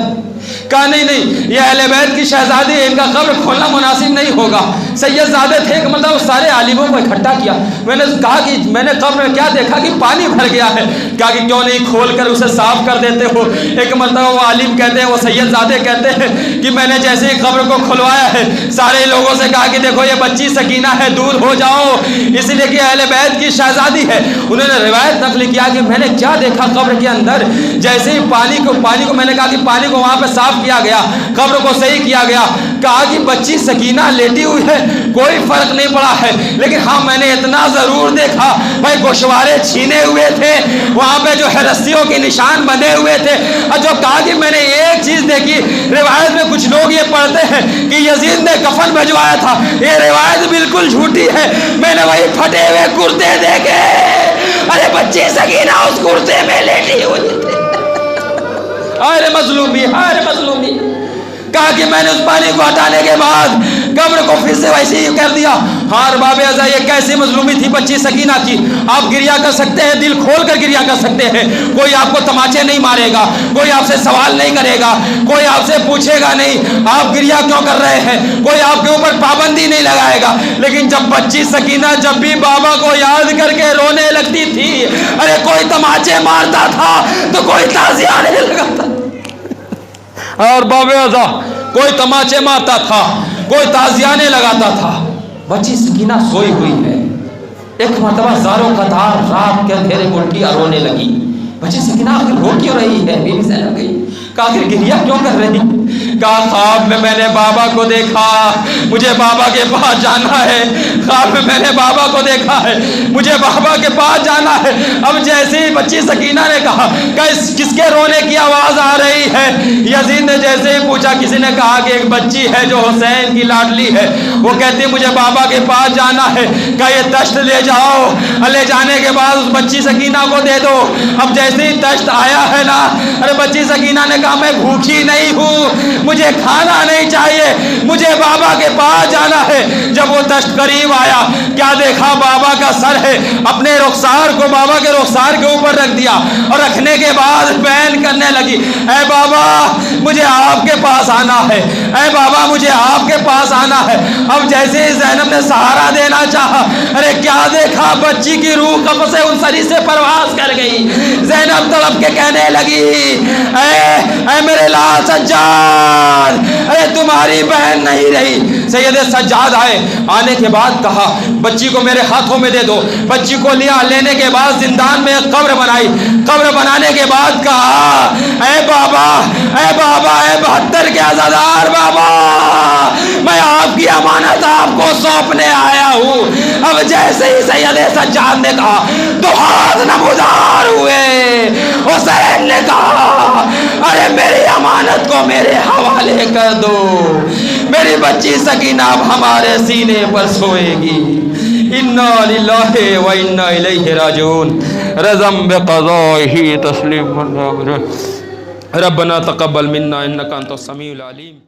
کہا نہیں نہیں یہ اہل بیت کی شہزادی ہے، ان کا قبر کھولنا مناسب نہیں ہوگا۔ سید زادے تھے کہ مطلب سارے عالموں کو اکٹھا کیا۔ میں نے کہا کہ میں نے قبر میں کیا دیکھا کہ پانی بھر گیا ہے، کہا کہ کیوں نہیں کھول کر اسے صاف کر دیتے ہو۔ ایک مرتبہ وہ عالم کہتے ہیں، وہ سید زادے کہتے ہیں کہ میں نے جیسے ہی قبر کو کھلوایا ہے سارے لوگوں سے کہا کہ دیکھو یہ بچی سکینہ ہے، دور ہو جاؤ، اس لیے کہ اہل بیت کی شہزادی ہے۔ انہوں نے روایت نقل کیا کہ میں نے کیا دیکھا قبر کے اندر، جیسے ہی پانی کو میں نے کہا کہ پانی کو وہاں پہ صاف کیا گیا، قبر کو صحیح کیا گیا، کہا کہ بچی سکینہ لیٹی ہوئی ہے، کوئی فرق نہیں پڑا ہے، لیکن ہاں میں نے اتنا ضرور دیکھا بھائی گوشوارے چھینے ہوئے تھے، وہاں پہ جو ہے رسیوں کے نشان بنے ہوئے تھے، اور جو کہا کہ میں نے ایک چیز دیکھی، روایت میں کچھ لوگ یہ پڑھتے ہیں کہ یزید نے کفن بھجوایا تھا، یہ روایت بالکل جھوٹی ہے، میں نے وہی پھٹے ہوئے کرتے دیکھے، ارے بچی سکینہ اس کرتے میں لیٹی ہوئی تھی، ارے مظلومی، ارے مظلومی۔ کہا کہ میں نے اس پانی کو ہٹانے کے بعد قبر کو پھر سے ویسے ہی کر دیا۔ ہاں ارباب اعضاء یہ کیسی مظلومی تھی بچی سکینہ کی، آپ گریا کر سکتے ہیں، دل کھول کر گریا کر سکتے ہیں، کوئی آپ کو تماچے نہیں مارے گا، کوئی آپ سے سوال نہیں کرے گا، کوئی آپ سے پوچھے گا نہیں آپ گریا کیوں کر رہے ہیں، کوئی آپ کے اوپر پابندی نہیں لگائے گا۔ لیکن جب بچی سکینہ جب بھی بابا کو یاد کر کے رونے لگتی تھی، ارے کوئی تماچے مارتا تھا تو کوئی تازیہ نہیں لگاتا، اور باب اعضاء کوئی تماچے مارتا تھا، کوئی تازیانے لگاتا تھا۔ بچی سکینہ سوئی ہوئی ہے، ایک مرتبہ زاروں قطار رات کے اندھیرے میں اٹھی اور رونے لگی۔ بچی سکینہ آخر رو کیوں رہی ہے؟ بی بی زینب گئی، کہا آخر گریا کیوں کر رہی؟ کہا خواب میں نے بابا کو دیکھا، مجھے بابا کے پاس جانا ہے، خواب میں نے بابا کو دیکھا ہے، مجھے بابا کے پاس جانا ہے۔ اب جیسے ہی بچی سکینہ نے کہا کہ کس کے رونے کی آواز آ رہی ہے، یزید نے جیسے ہی پوچھا، کسی نے کہا کہ ایک بچی ہے جو حسین کی لاڈلی ہے، وہ کہتی مجھے بابا کے پاس جانا ہے، کہ یہ تشت لے جاؤ، لے جانے کے بعد اس بچی سکینہ کو دے دو۔ اب جیسے ہی تشت آیا ہے نا، ارے بچی سکینہ نے کہا میں بھوکھی نہیں ہوں، مجھے کھانا نہیں چاہیے، مجھے بابا کے پاس جانا ہے۔ جب وہ تشت قریب آیا، کیا دیکھا بابا کا سر ہے، اپنے رخسار کو بابا کے رخسار کے اوپر رکھ دیا، اور رکھنے کے بعد بیان کرنے لگی، اے بابا مجھے آپ کے پاس آنا ہے، اے بابا مجھے آپ کے پاس آنا ہے۔ اب جیسے ہی زینب نے سہارا دینا چاہا، ارے کیا دیکھا بچی کی روح قفس انصری سے پرواز کر گئی۔ زینب تڑپ کے کہنے لگی، اے میرے لال سجاد، ارے تمہاری بہن نہیں رہی۔ سید سجاد آئے، آنے کے بعد کہا بچی کو میرے ہاتھوں میں دے دو۔ بچی کو لیا، لینے کے بعد زندان میں ایک قبر بنائی، قبر بنانے کے بعد کہا اے بابا، اے بابا، اے 72 کے عزادار بابا، میں آپ کی امانت آپ کو سونپنے آیا ہوں۔ اب جیسے ہی سید سجاد نے کہا تو ہاتھ نمودار ہوئے۔ حسین نے کہا ارے میری امانت کو میرے حوالے کر دو، میری بچی سکینہ اب ہمارے سینے پر سوئے گی۔ انا للہ و انا الیہ راجعون۔ رضم بقضائہ تسلیم ربنا تقبل منا انک انت السمیع العلیم۔